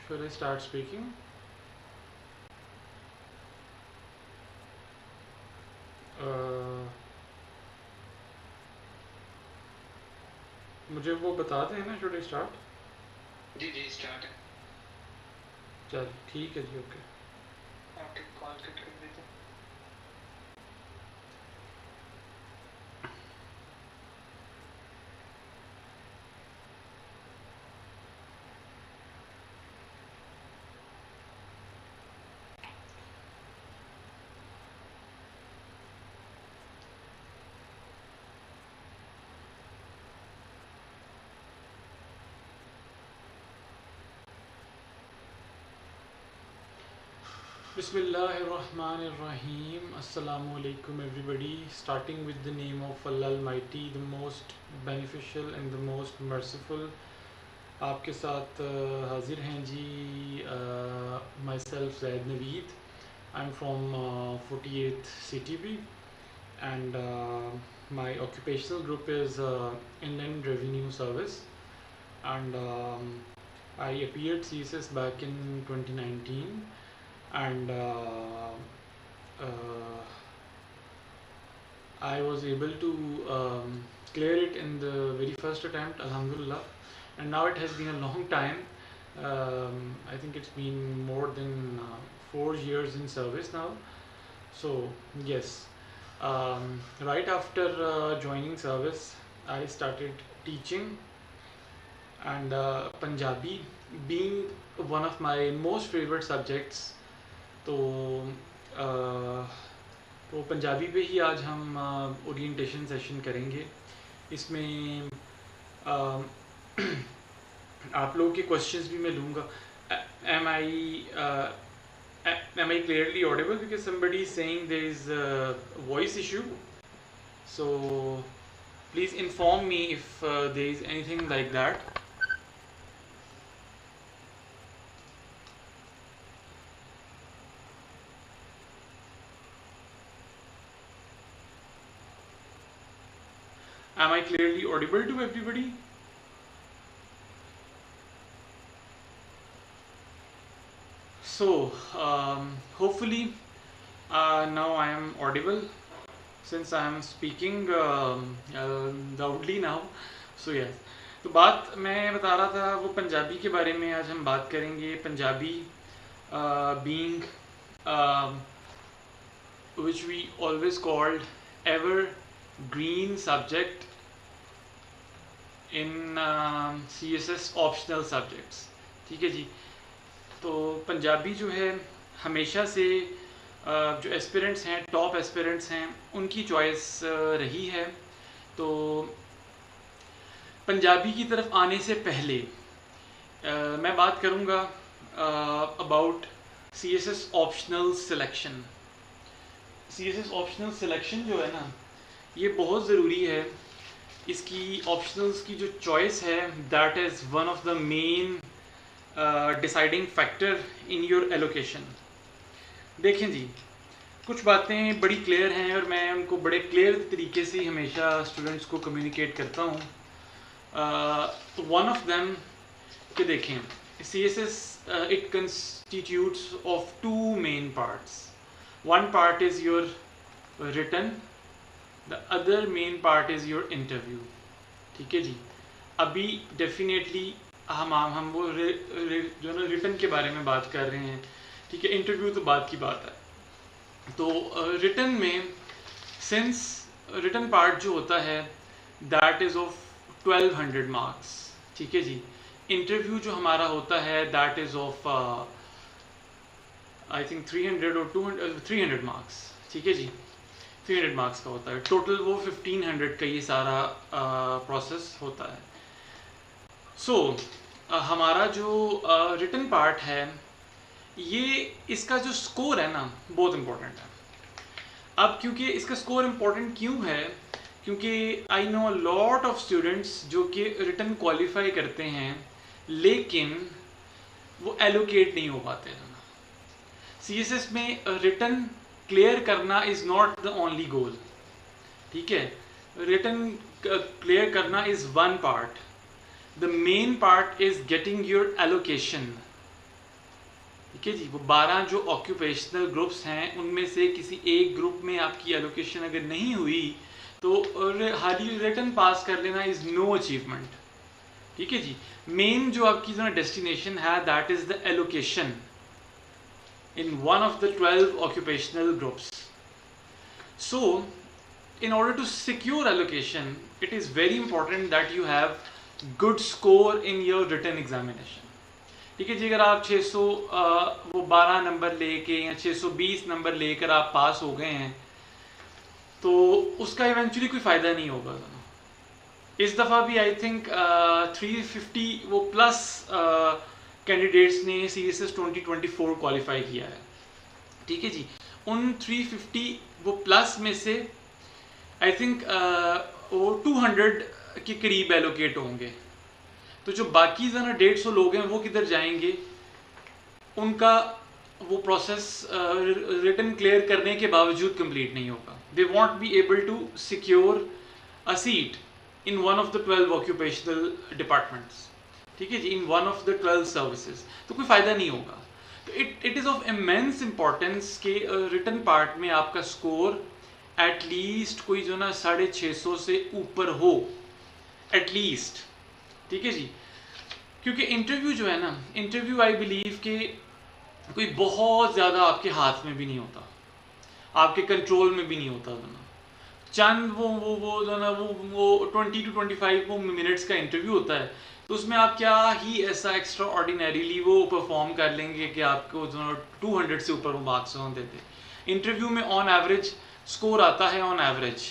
Should I start speaking? Uh, मुझे वो बता दें ना, should I start? जी जी स्टार्ट है। चल ठीक है जी, ओके। आपके कॉल कट कर देते हैं। Bismillahirrahmanirrahim. Assalamu alaikum everybody. Starting with the name of Allah Almighty, the most beneficial and the most merciful. आपके साथ हाजिर हैं जी, myself Zaid Naveed. I'm from 48th CTB and my occupational group is Inland Revenue Service, and I appeared CSS back in 2019, and uh, I was able to clear it in the very first attempt, Alhamdulillah. And now it has been a long time. I think it's been more than 4 years in service now. So, yes, right after joining service, I started teaching, and Punjabi being one of my most favorite subjects. तो uh, तो पंजाबी पे ही आज हम orientation session करेंगे। इसमें uh, आप लोगों के क्वेश्चंस भी मैं लूँगा। Am I am I clearly audible? Because somebody is saying there is a voice issue. So please inform me if there is anything like that. Am I clearly audible to everybody? So hopefully now I am audible since I am speaking loudly now. So yes. तो बात मैं बता रहा था वो पंजाबी के बारे में आज हम बात करेंगे। Punjabi being which we always called evergreen subject in CSS optional subjects, ठीक है जी। तो पंजाबी जो है हमेशा से जो एस्पिरेंट्स हैं, टॉप एस्पिरेंट्स हैं, उनकी चॉइस रही है। तो पंजाबी की तरफ आने से पहले मैं बात करूँगा about CSS optional selection. CSS optional selection जो है ना, ये बहुत ज़रूरी है। इसकी ऑप्शनल्स की जो चॉइस है, that is one of the main deciding factor in your allocation. देखें जी, कुछ बातें बड़ी क्लियर हैं और मैं उनको बड़े क्लियर तरीके से हमेशा स्टूडेंट्स को कम्युनिकेट करता हूँ। वन ऑफ देम कि देखें, CSS it constitutes of two main parts. One part is your written, the other main part is your interview, ठीक है जी। अभी डेफिनेटली हम वो जो ना रिटन के बारे में बात कर रहे हैं, ठीक है। इंटरव्यू तो बात की बात है। तो रिटन में सिंस रिटन पार्ट जो होता है दैट इज़ ऑफ 1200 मार्क्स, ठीक है जी। इंटरव्यू जो हमारा होता है that is of I think 300 और 300 मार्क्स, ठीक है जी। 300 मार्क्स का होता है टोटल, वो 1500 का ये सारा प्रोसेस होता है। सो हमारा जो रिटन पार्ट है, ये इसका जो स्कोर है ना, बहुत इम्पोर्टेंट है। अब क्योंकि इसका स्कोर इम्पोर्टेंट क्यों है, क्योंकि I know lot of students जो कि रिटन क्वालिफाई करते हैं लेकिन वो एलोकेट नहीं हो पाते हैं। CSS में रिटन क्लियर करना is not the only goal, ठीक है। रिटन क्लियर करना is one part, the main part is getting your allocation, ठीक है जी। वो 12 जो ऑक्यूपेशनल ग्रुप्स हैं उनमें से किसी एक ग्रुप में आपकी एलोकेशन अगर नहीं हुई तो हाली रिटर्न पास कर लेना इज़ नो अचीवमेंट। ठीक है जी। मेन जो आपकी जो डेस्टिनेशन है that is the allocation in one of the 12 occupational groups. So, in order to secure allocation, it is very important that you have good score in your written examination. ठीक है जी। अगर आप 600 वो 12 number लेके या 620 number लेकर आप पास हो गए हैं तो उसका इवेंचुअली कोई फ़ायदा नहीं होगा। इस दफ़ा भी आई थिंक 350 वो प्लस कैंडिडेट्स ने CSS 2024 क्वालिफाई किया है। ठीक है जी। उन 350 वो प्लस में से आई थिंक वो 200 के करीब एलोकेट होंगे। तो जो बाकी ज़रा 150 लोग हैं वो किधर जाएंगे? उनका वो प्रोसेस रिटन क्लियर करने के बावजूद कंप्लीट नहीं होगा। They won't be able to secure a seat in one of the 12 occupational departments. ठीक है जी। In one of the 12 services तो कोई फ़ायदा नहीं होगा। तो it is of immense importance के रिटन पार्ट में आपका स्कोर एटलीस्ट कोई जो ना 650 से ऊपर हो एटलीस्ट। ठीक है जी। क्योंकि इंटरव्यू जो है ना, इंटरव्यू आई बिलीव के कोई बहुत ज़्यादा आपके हाथ में भी नहीं होता, आपके कंट्रोल में भी नहीं होता ना। चंद वो जो ना वो 20 to 25 वो मिनट्स का इंटरव्यू होता है तो उसमें आप क्या ही ऐसा एक्स्ट्रा ऑर्डिनरीली वो परफॉर्म कर लेंगे कि आपको जो 200 से ऊपर वो मार्क्स देते। इंटरव्यू में ऑन एवरेज स्कोर आता है ऑन एवरेज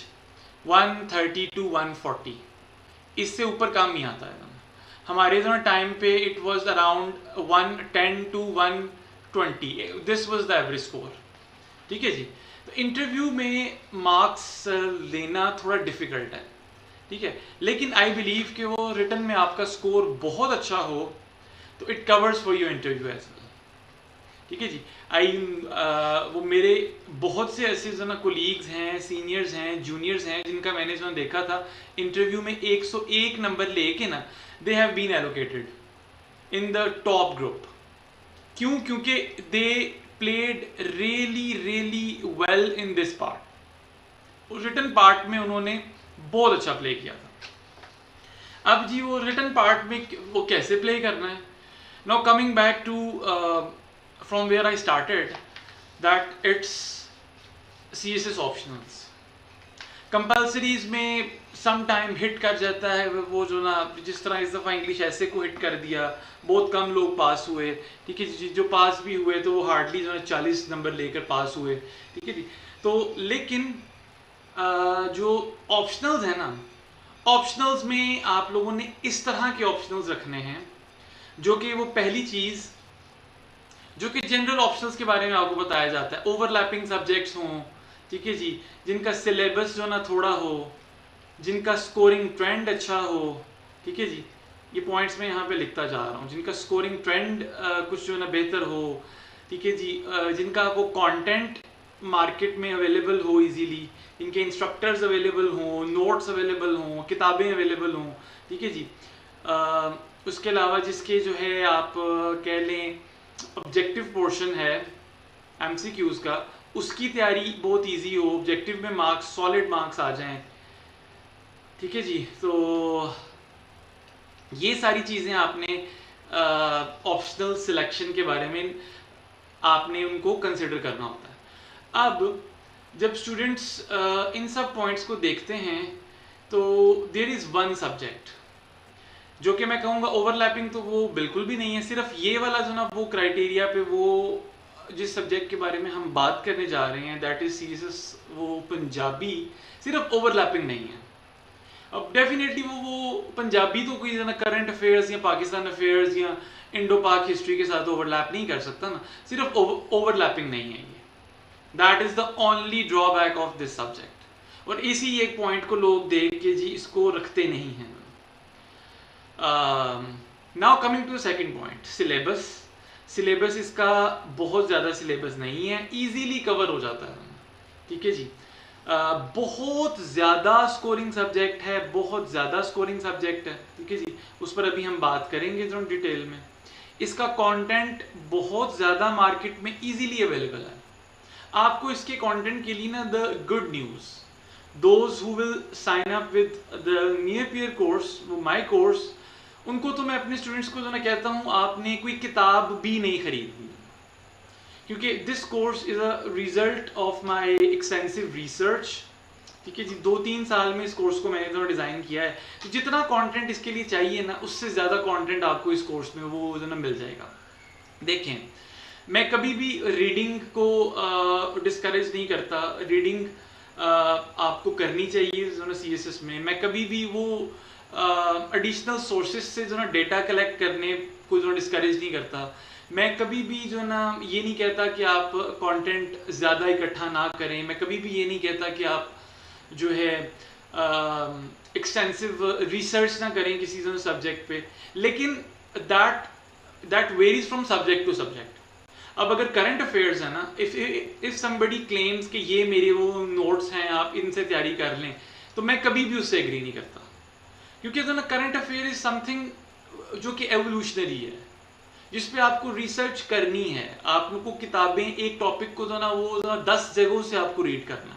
130 to 140, इससे ऊपर काम नहीं आता है। हमारे जो टाइम पे it was around 110 to 120, this was the average score. ठीक है जी। तो इंटरव्यू में मार्क्स लेना थोड़ा डिफिकल्ट है। ठीक है। लेकिन आई बिलीव कि वो रिटन में आपका स्कोर बहुत अच्छा हो तो it covers for your interview as well. ठीक है जी। वो मेरे बहुत से ऐसे जो ना कोलीग्स हैं, सीनियर्स हैं, जूनियर्स हैं जिनका मैंने जो देखा था इंटरव्यू में 101 नंबर लेके ना they have been allocated in the top group. क्यों? क्योंकि they played really well in this part. उस रिटन पार्ट में उन्होंने बहुत अच्छा प्ले किया था। अब जी वो रिटन पार्ट में वो कैसे प्ले करना है? Now coming back to from where I started, that it's CSS optionals. Compulsories में सम टाइम हिट कर जाता है वो जो ना, जिस तरह इस दफ़ा इंग्लिश ऐसे को हिट कर दिया, बहुत कम लोग पास हुए। ठीक है जी। जो पास भी हुए तो वो हार्डली जो है 40 नंबर लेकर पास हुए। ठीक है जी। तो लेकिन जो ऑप्शनल्स है ना, ऑप्शनल्स में आप लोगों ने इस तरह के ऑप्शनल्स रखने हैं जो कि वो पहली चीज़ जो कि जनरल ऑप्शंस के बारे में आपको बताया जाता है, ओवरलैपिंग सब्जेक्ट्स हों। ठीक है जी। जिनका सिलेबस जो ना थोड़ा हो, जिनका स्कोरिंग ट्रेंड अच्छा हो। ठीक है जी। ये पॉइंट्स मैं यहाँ पे लिखता जा रहा हूँ। जिनका स्कोरिंग ट्रेंड कुछ जो ना बेहतर हो। ठीक है जी। जिनका वो कंटेंट मार्केट में अवेलेबल हो इजीली, इनके इंस्ट्रक्टर्स अवेलेबल हों, नोट्स अवेलेबल हों, किताबें अवेलेबल हों। ठीक है जी। उसके अलावा जिसके जो है आप कह लें ऑब्जेक्टिव पोर्शन है MCQs का, उसकी तैयारी बहुत इजी हो, ऑब्जेक्टिव में मार्क्स सॉलिड मार्क्स आ जाएं। ठीक है जी। तो ये सारी चीज़ें आपने ऑप्शनल सिलेक्शन के बारे में आपने उनको कंसिडर करना होता है। अब जब स्टूडेंट्स इन सब पॉइंट्स को देखते हैं तो देयर इज़ वन सब्जेक्ट जो कि मैं कहूँगा ओवरलैपिंग तो वो बिल्कुल भी नहीं है। सिर्फ ये वाला जो ना वो क्राइटेरिया पे वो जिस सब्जेक्ट के बारे में हम बात करने जा रहे हैं दैट इज CSS वो पंजाबी, सिर्फ ओवरलैपिंग नहीं है। अब डेफिनेटली वो पंजाबी तो कोई ना करंट अफेयर्स या पाकिस्तान अफेयर्स या इंडो पाक हिस्ट्री के साथ ओवरलैप नहीं कर सकता ना, सिर्फ ओवरलैपिंग नहीं है ये। That is the only drawback of this subject. और इसी एक पॉइंट को लोग देख के जी इसको रखते नहीं हैं। Now coming to the second point, syllabus. Syllabus इसका बहुत ज़्यादा सिलेबस नहीं है, इजीली कवर हो जाता है। ठीक है जी। बहुत ज़्यादा स्कोरिंग सब्जेक्ट है, बहुत ज़्यादा स्कोरिंग सब्जेक्ट है। ठीक है जी। उस पर अभी हम बात करेंगे जो डिटेल में। इसका कंटेंट बहुत ज़्यादा मार्केट में इजीली अवेलेबल है। आपको इसके कंटेंट के लिए ना the good news, those who will sign up with the near peer course, my course, उनको तो मैं अपने स्टूडेंट्स को जो ना कहता हूँ आपने कोई किताब भी नहीं खरीदनी, क्योंकि this course is a result of my extensive research. ठीक है जी, 2-3 साल में इस कोर्स को मैंने तो डिज़ाइन किया है, तो जितना कंटेंट इसके लिए चाहिए ना उससे ज़्यादा कंटेंट आपको इस कोर्स में वो जो ना मिल जाएगा। देखें, मैं कभी भी रीडिंग को डिस्करेज नहीं करता, रीडिंग आपको करनी चाहिए जो ना CSS में। मैं कभी भी वो एडिशनल सोर्सेज से जो ना डेटा कलेक्ट करने को जो डिस्करेज नहीं करता। मैं कभी भी जो ना ये नहीं कहता कि आप कंटेंट ज़्यादा इकट्ठा ना करें, मैं कभी भी ये नहीं कहता कि आप जो है एक्सटेंसिव रिसर्च ना करें किसी सब्जेक्ट पे, लेकिन that varies from subject to subject. अब अगर करंट अफेयर्स है ना, इफ समबडी क्लेम्स कि ये मेरे वो नोट्स हैं आप इनसे तैयारी कर लें, तो मैं कभी भी उससे एग्री नहीं करता, क्योंकि जो ना करंट अफेयर इज समथिंग जो कि एवोल्यूशनरी है, जिस पे आपको रिसर्च करनी है। आपको किताबें, एक टॉपिक को जो ना वो 10 जगहों से आपको रीड करना है,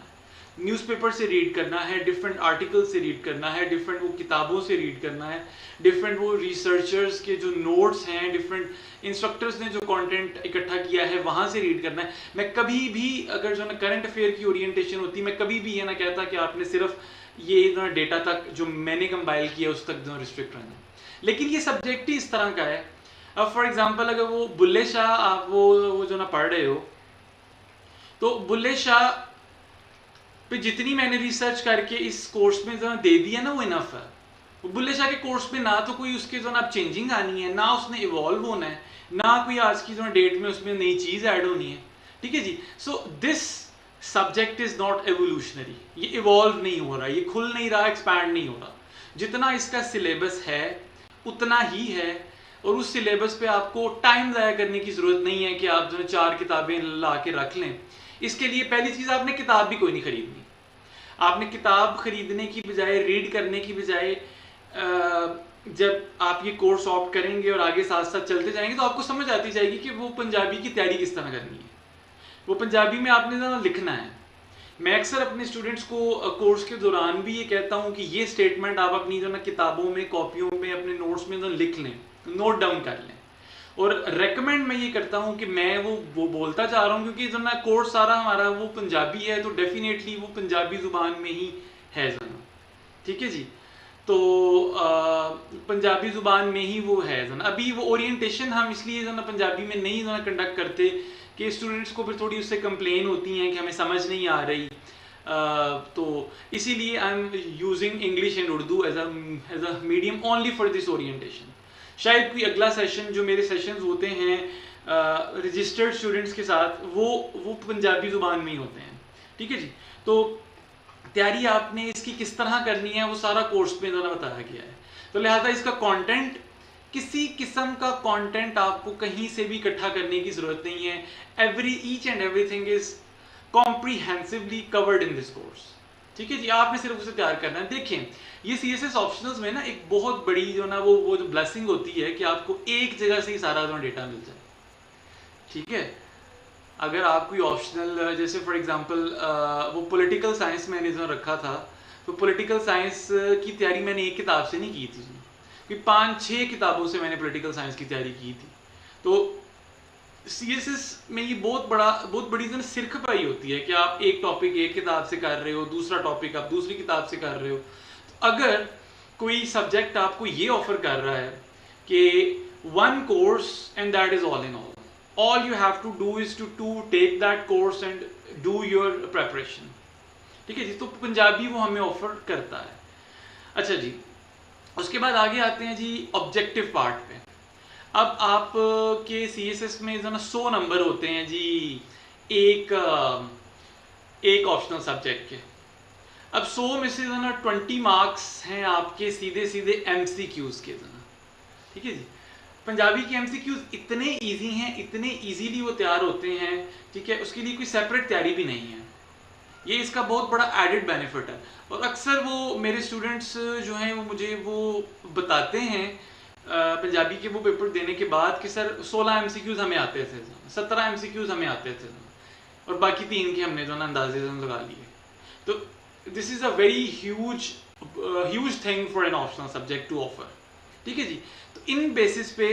न्यूज़पेपर से रीड करना है, डिफरेंट आर्टिकल से रीड करना है, डिफरेंट वो किताबों से रीड करना है, डिफरेंट वो रिसर्चर्स के जो नोट्स हैं, डिफरेंट इंस्ट्रक्टर्स ने जो कंटेंट इकट्ठा किया है वहाँ से रीड करना है। मैं कभी भी अगर जो ना करंट अफेयर की ओरिएंटेशन होती, मैं कभी भी ये ना कहता कि आपने सिर्फ ये ना डेटा तक जो मैंने कंपाइल किया उस तक जो रिस्ट्रिक्ट रहना है। लेकिन ये सब्जेक्ट ही इस तरह का है। अब फॉर एग्जाम्पल अगर वो बुल्ले शाह आप वो जो ना पढ़ रहे हो, तो बुल्ले शाह पे जितनी मैंने रिसर्च करके इस कोर्स में जो दे दिया ना वो इनफ है। बुल्ले शाह के कोर्स में ना तो कोई उसके जो ना चेंजिंग आनी है, ना उसने इवॉल्व होना है, ना कोई आज की जो डेट में उसमें नई चीज़ ऐड होनी है। ठीक है जी, so this subject is not evolutionary, ये इवॉल्व नहीं हो रहा, ये खुल नहीं रहा, एक्सपैंड नहीं हो रहा। जितना इसका सिलेबस है उतना ही है, और उस सिलेबस पे आपको टाइम ज़ाया करने की ज़रूरत नहीं है कि आप जो 4 किताबें ला के रख लें। इसके लिए पहली चीज़, आपने किताब भी कोई नहीं खरीदनी। आपने किताब खरीदने की बजाय, रीड करने की बजाय, जब आप ये कोर्स ऑप्ट करेंगे और आगे साथ साथ चलते जाएंगे तो आपको समझ आती जाएगी कि वो पंजाबी की तैयारी किस तरह करनी है, वो पंजाबी में आपने ज़्यादा लिखना है। मैं अक्सर अपने स्टूडेंट्स को कोर्स के दौरान भी ये कहता हूँ कि ये स्टेटमेंट आप अपनी जो ना किताबों में, कॉपियों में, अपने नोट्स में जो लिख लें, नोट डाउन कर लें। और रेकमेंड मैं ये करता हूँ कि मैं वो बोलता जा रहा हूँ क्योंकि जो ना कोर्स सारा हमारा वो पंजाबी है, तो डेफिनेटली वो पंजाबी ज़ुबान में ही है जना। ठीक है जी, तो पंजाबी ज़ुबान में ही वो है जना। अभी वो ओरिएंटेशन हम इसलिए जो ना पंजाबी में नहीं जो ना कंडक्ट करते कि स्टूडेंट्स को फिर थोड़ी उससे कंप्लेन होती हैं कि हमें समझ नहीं आ रही, तो इसीलिए I am using English and Urdu as a medium only for this orientation. शायद कोई अगला सेशन, जो मेरे सेशंस होते हैं रजिस्टर्ड स्टूडेंट्स के साथ, वो पंजाबी ज़ुबान में ही होते हैं। ठीक है जी, तो तैयारी आपने इसकी किस तरह करनी है वो सारा कोर्स में जो ना बताया गया है। तो लिहाजा इसका कंटेंट, किसी किस्म का कंटेंट आपको कहीं से भी इकट्ठा करने की ज़रूरत नहीं है। Each and everything is comprehensively covered in this course. ठीक है जी, आपने सिर्फ उसे तैयार करना है। देखें, ये CSS ऑप्शनल्स में ना एक बहुत बड़ी जो ना वो जो ब्लेसिंग होती है कि आपको एक जगह से ही सारा जो डेटा मिल जाए। ठीक है, अगर आप कोई ऑप्शनल, जैसे फॉर एग्जांपल वो पॉलिटिकल साइंस मैंने जो रखा था, तो पॉलिटिकल साइंस की तैयारी मैंने एक किताब से नहीं की थी, कि 5-6 किताबों से मैंने पॉलिटिकल साइंस की तैयारी की थी। तो CSS में ये बहुत बड़ी जो सिर खपाई होती है कि आप एक टॉपिक एक किताब से कर रहे हो, दूसरा टॉपिक आप दूसरी किताब से कर रहे हो। तो अगर कोई सब्जेक्ट आपको ये ऑफर कर रहा है कि 1 course and that is all in all you have to do is to take that course and do your preparation. ठीक है जी, तो पंजाबी वो हमें ऑफर करता है। अच्छा जी, उसके बाद आगे आते हैं जी ऑब्जेक्टिव पार्ट पे। अब आप के CSS में जो ना 100 नंबर होते हैं जी एक ऑप्शनल सब्जेक्ट के। अब 100 में से जो ना 20 मार्क्स हैं आपके सीधे MCQs के जो ना। ठीक है जी, पंजाबी के MCQs इतने इजी हैं, इतने इजीली वो तैयार होते हैं। ठीक है, उसके लिए कोई सेपरेट तैयारी भी नहीं है। ये इसका बहुत बड़ा एडेड बेनिफिट है। और अक्सर वो मेरे स्टूडेंट्स जो हैं वो मुझे वो बताते हैं पंजाबी के वो पेपर देने के बाद कि सर 16 एमसीक्यूज हमें आते थे, 17 एमसीक्यूज हमें आते थे और बाकी 3 के हमने जो ना अंदाजे लगा लिए। तो this is a very huge thing for an optional subject to offer. ठीक है जी। तो इन बेसिस पे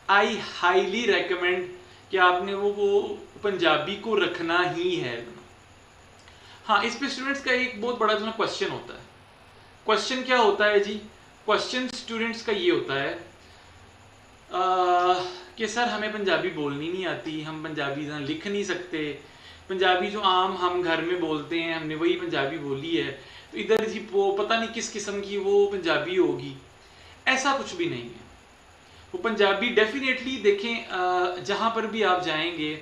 आई हाईली रेकमेंड कि आपने वो पंजाबी को रखना ही है। हाँ, इस पे स्टूडेंट्स का एक बहुत बड़ा जो ना क्वेश्चन होता है। क्वेश्चन क्या होता है जी? क्वेश्चन स्टूडेंट्स का ये होता है कि सर हमें पंजाबी बोलनी नहीं आती, हम पंजाबी लिख नहीं सकते, पंजाबी जो आम हम घर में बोलते हैं हमने वही पंजाबी बोली है, तो इधर जी वो पता नहीं किस किस्म की वो पंजाबी होगी। ऐसा कुछ भी नहीं है। वो पंजाबी डेफिनेटली देखें, जहाँ पर भी आप जाएंगे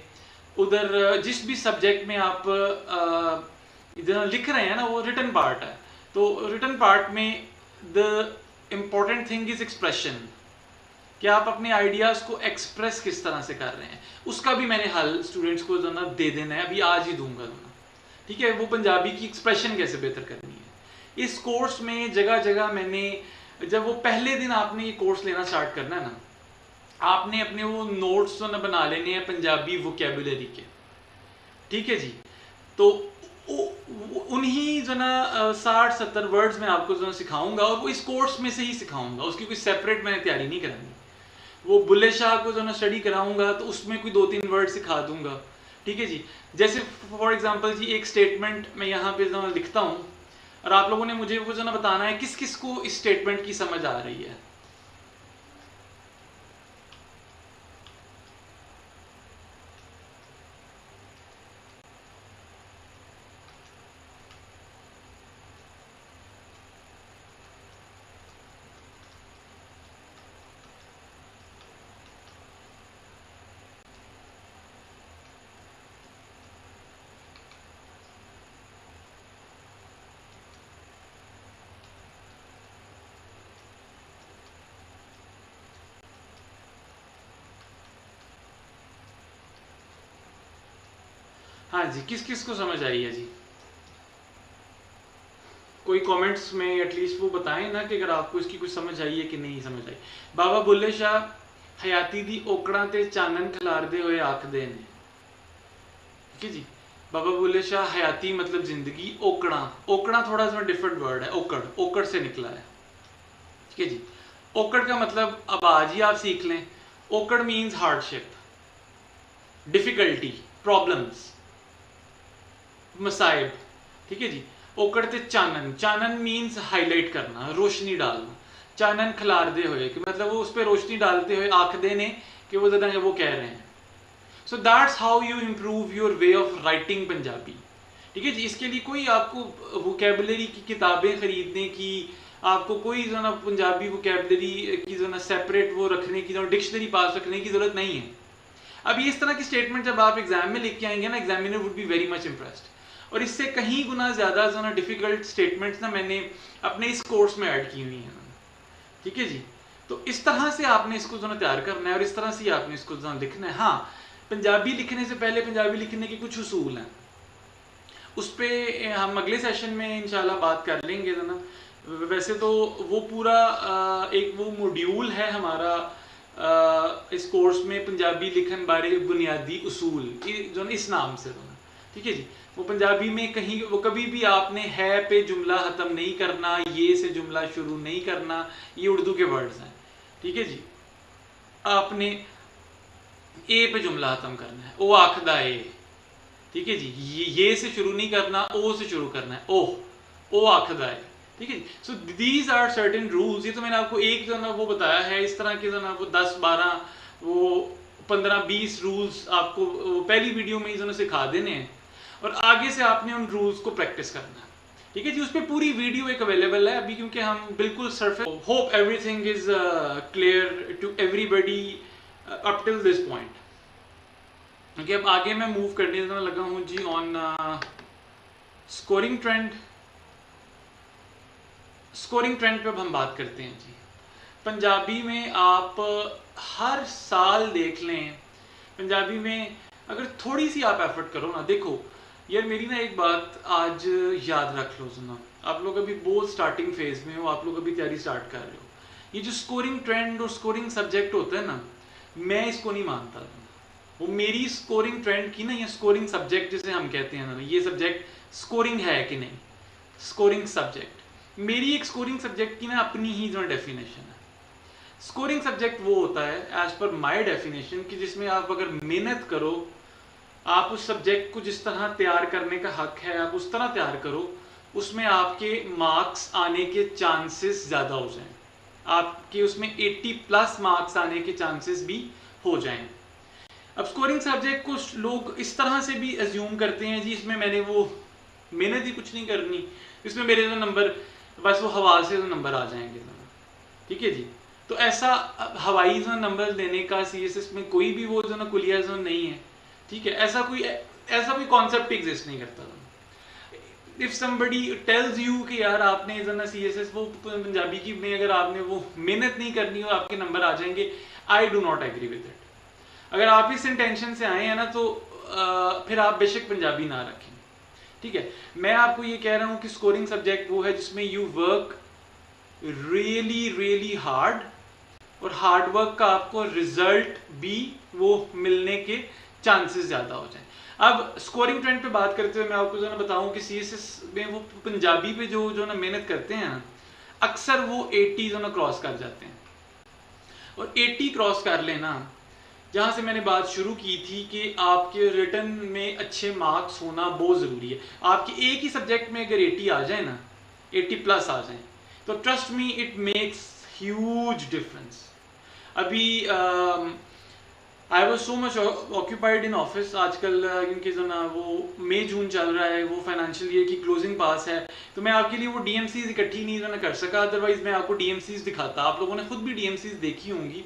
उधर जिस भी सब्जेक्ट में आप लिख रहे हैं ना, वो रिटन पार्ट है। तो रिटन पार्ट में the important thing is expression, कि आप अपने आइडियाज़ को एक्सप्रेस किस तरह से कर रहे हैं। उसका भी मैंने हल स्टूडेंट्स को जो ना दे देना है, अभी आज ही दूंगा जो ना। ठीक है, वो पंजाबी की एक्सप्रेशन कैसे बेहतर करनी है। इस कोर्स में जगह जगह मैंने, जब वो पहले दिन आपने ये कोर्स लेना स्टार्ट करना है ना, आपने अपने वो नोट्स जो ना बना लेने हैं पंजाबी वोकैबुलरी के। ठीक है जी। तो उन्हीं जो ना 60-70 वर्ड्स में आपको जो ना सिखाऊंगा, और वो इस कोर्स में से ही सिखाऊंगा, उसकी कोई सेपरेट मैंने तैयारी नहीं करानी। वो बुल्ले शाह को जो ना स्टडी कराऊंगा तो उसमें कोई 2-3 वर्ड सिखा दूंगा। ठीक है जी। जैसे फॉर एग्जांपल जी, एक स्टेटमेंट मैं यहाँ पे जो ना लिखता हूँ और आप लोगों ने मुझे वो जो ना बताना है किस किस को इस स्टेटमेंट की समझ आ रही है। हाँ जी, किस किस को समझ आई है जी? कोई कमेंट्स में एटलीस्ट वो बताएं ना कि अगर आपको इसकी कुछ समझ आई है कि नहीं समझ आई। बाबा बुल्ले शाह हयाती दी ओकड़ा ते चानन खिलारदे हुए आखदे ने। ठीक है जी। बाबा बुल्ले शाह हयाती मतलब जिंदगी, ओकड़ा, ओकड़ा थोड़ा सा डिफरेंट वर्ड है, ओकड़, ओकड़ से निकला है। ठीक है जी। ओकड़ का मतलब अब आज ही आप सीख लें। ओकड़ मीन्स हार्डशिप, डिफिकल्टी, प्रॉब्लम्स, मसाइब। ठीक है जी। ओकड़ ते चानन, चानन मीन्स हाईलाइट करना, रोशनी डालना। चानन खिलारदे हुए कि मतलब वो उस पर रोशनी डालते हुए आखदे ने कि वो ज़्यादा वो कह रहे हैं। So that's how you improve your way of writing Punjabi. ठीक है जी। इसके लिए कोई आपको वोकैबुलरी की किताबें खरीदने की, आपको कोई जो ना पंजाबी वोकैबुलरी की जो ना सेपरेट वो रखने की, जो डिक्शनरी पास रखने की ज़रूरत नहीं है। अब इस तरह की स्टेटमेंट जब आप एग्जाम में लिख के आएंगे ना, examiner would be very much impressed. और इससे कहीं गुना ज़्यादा जो ना डिफ़िकल्ट स्टेटमेंट्स ना मैंने अपने इस कोर्स में ऐड की हुई हैं। ठीक है जी। तो इस तरह से आपने इसको जो ना तैयार करना है और इस तरह से आपने इसको जो ना लिखना है। हाँ, पंजाबी लिखने से पहले पंजाबी लिखने के कुछ उसूल हैं, उस पर हम अगले सेशन में इंशाल्लाह बात कर लेंगे ना। वैसे तो वो पूरा एक वो मॉड्यूल है हमारा इस कोर्स में, पंजाबी लिखन बारे बुनियादी उसूल जो ना इस नाम से। ठीक है जी। वो पंजाबी में कहीं वो कभी भी आपने है पे जुमला ख़त्म नहीं करना, ये से जुमला शुरू नहीं करना, ये उर्दू के वर्ड्स हैं। ठीक है जी। आपने ए पे जुमला ख़त्म करना है, ओ आखदा ए। ठीक है जी। ये से शुरू नहीं करना, ओ से शुरू करना है, ओ आखदा है। ठीक है। So these are certain rules. ये तो मैंने आपको एक जो ना वो बताया है, इस तरह के जो ना वो 10-12 वो 15-20 रूल्स आपको पहली वीडियो में ही जो ना सिखा देने हैं और आगे से आपने उन रूल्स को प्रैक्टिस करना है। ठीक है जी। उस पर पूरी वीडियो एक अवेलेबल है अभी, क्योंकि हम बिल्कुल surface. Hope everything is clear to everybody up till this point. Okay, अब आगे मैं मूव करने लगा हूँ जी on scoring trend. Scoring trend पे अब हम बात करते हैं जी। पंजाबी में आप हर साल देख लें, पंजाबी में अगर थोड़ी सी आप एफर्ट करो ना, देखो यार मेरी ना एक बात आज याद रख लो सुना, आप लोग अभी बहुत स्टार्टिंग फेज में हो, आप लोग अभी तैयारी स्टार्ट कर रहे हो। ये जो स्कोरिंग ट्रेंड और स्कोरिंग सब्जेक्ट होता है ना, मैं इसको नहीं मानता। वो मेरी स्कोरिंग ट्रेंड की ना, ये स्कोरिंग सब्जेक्ट जिसे हम कहते हैं ना, ये सब्जेक्ट स्कोरिंग है कि नहीं, स्कोरिंग सब्जेक्ट, मेरी एक स्कोरिंग सब्जेक्ट की ना अपनी ही जो डेफिनेशन है। स्कोरिंग सब्जेक्ट वो होता है एज पर माई डेफिनेशन कि जिसमें आप अगर मेहनत करो, आप उस सब्जेक्ट को जिस तरह तैयार करने का हक है आप उस तरह तैयार करो, उसमें आपके मार्क्स आने के चांसेस ज़्यादा हो जाएं, आपके उसमें 80+ मार्क्स आने के चांसेस भी हो जाएं। अब स्कोरिंग सब्जेक्ट को लोग इस तरह से भी एज्यूम करते हैं जी इसमें मैंने वो मेहनत ही कुछ नहीं करनी, इसमें मेरे जो नंबर बस वो हवा से जो नंबर आ जाएंगे, ठीक है जी। तो ऐसा हवाई जो नंबर देने का सीएसएस में कोई भी वो जो ना कुलिया जो नहीं है, ठीक है, ऐसा कोई कॉन्सेप्ट एग्जिस्ट नहीं करता। इफ समबडी टेल्स यू कि यार आपने जो ना सीएसएस वो पंजाबी की में अगर आपने वो मेहनत नहीं करनी हो आपके नंबर आ जाएंगे, I do not agree with it. अगर आप इस इंटेंशन से आए हैं ना तो फिर आप बेशक पंजाबी ना रखें, ठीक है। मैं आपको ये कह रहा हूँ कि स्कोरिंग सब्जेक्ट वो है जिसमें यू वर्क रियली हार्ड, और हार्ड वर्क का आपको रिजल्ट भी वो मिलने के चांसेस ज़्यादा हो जाए। अब स्कोरिंग ट्रेंड पे बात करते हुए मैं आपको जो ना बताऊं कि सीएसएस में वो पंजाबी पे जो ना मेहनत करते हैं ना, अक्सर वो 80 जो ना क्रॉस कर जाते हैं, और 80 क्रॉस कर लेना, जहाँ से मैंने बात शुरू की थी कि आपके रिटर्न में अच्छे मार्क्स होना बहुत ज़रूरी है। आपके एक ही सब्जेक्ट में अगर 80 आ जाए ना, 80+ आ जाए, तो trust me it makes huge difference. अभी I was so much occupied in office आजकल, क्योंकि जो ना वो मई जून चल रहा है, वो फाइनेंशियल ईयर की क्लोजिंग पास है, तो मैं आपके लिए वो डीएमसीज इकट्ठी नहीं जो ना कर सका, अदरवाइज मैं आपको डीएमसीज दिखाता। आप लोगों ने खुद भी डीएमसीज देखी होंगी।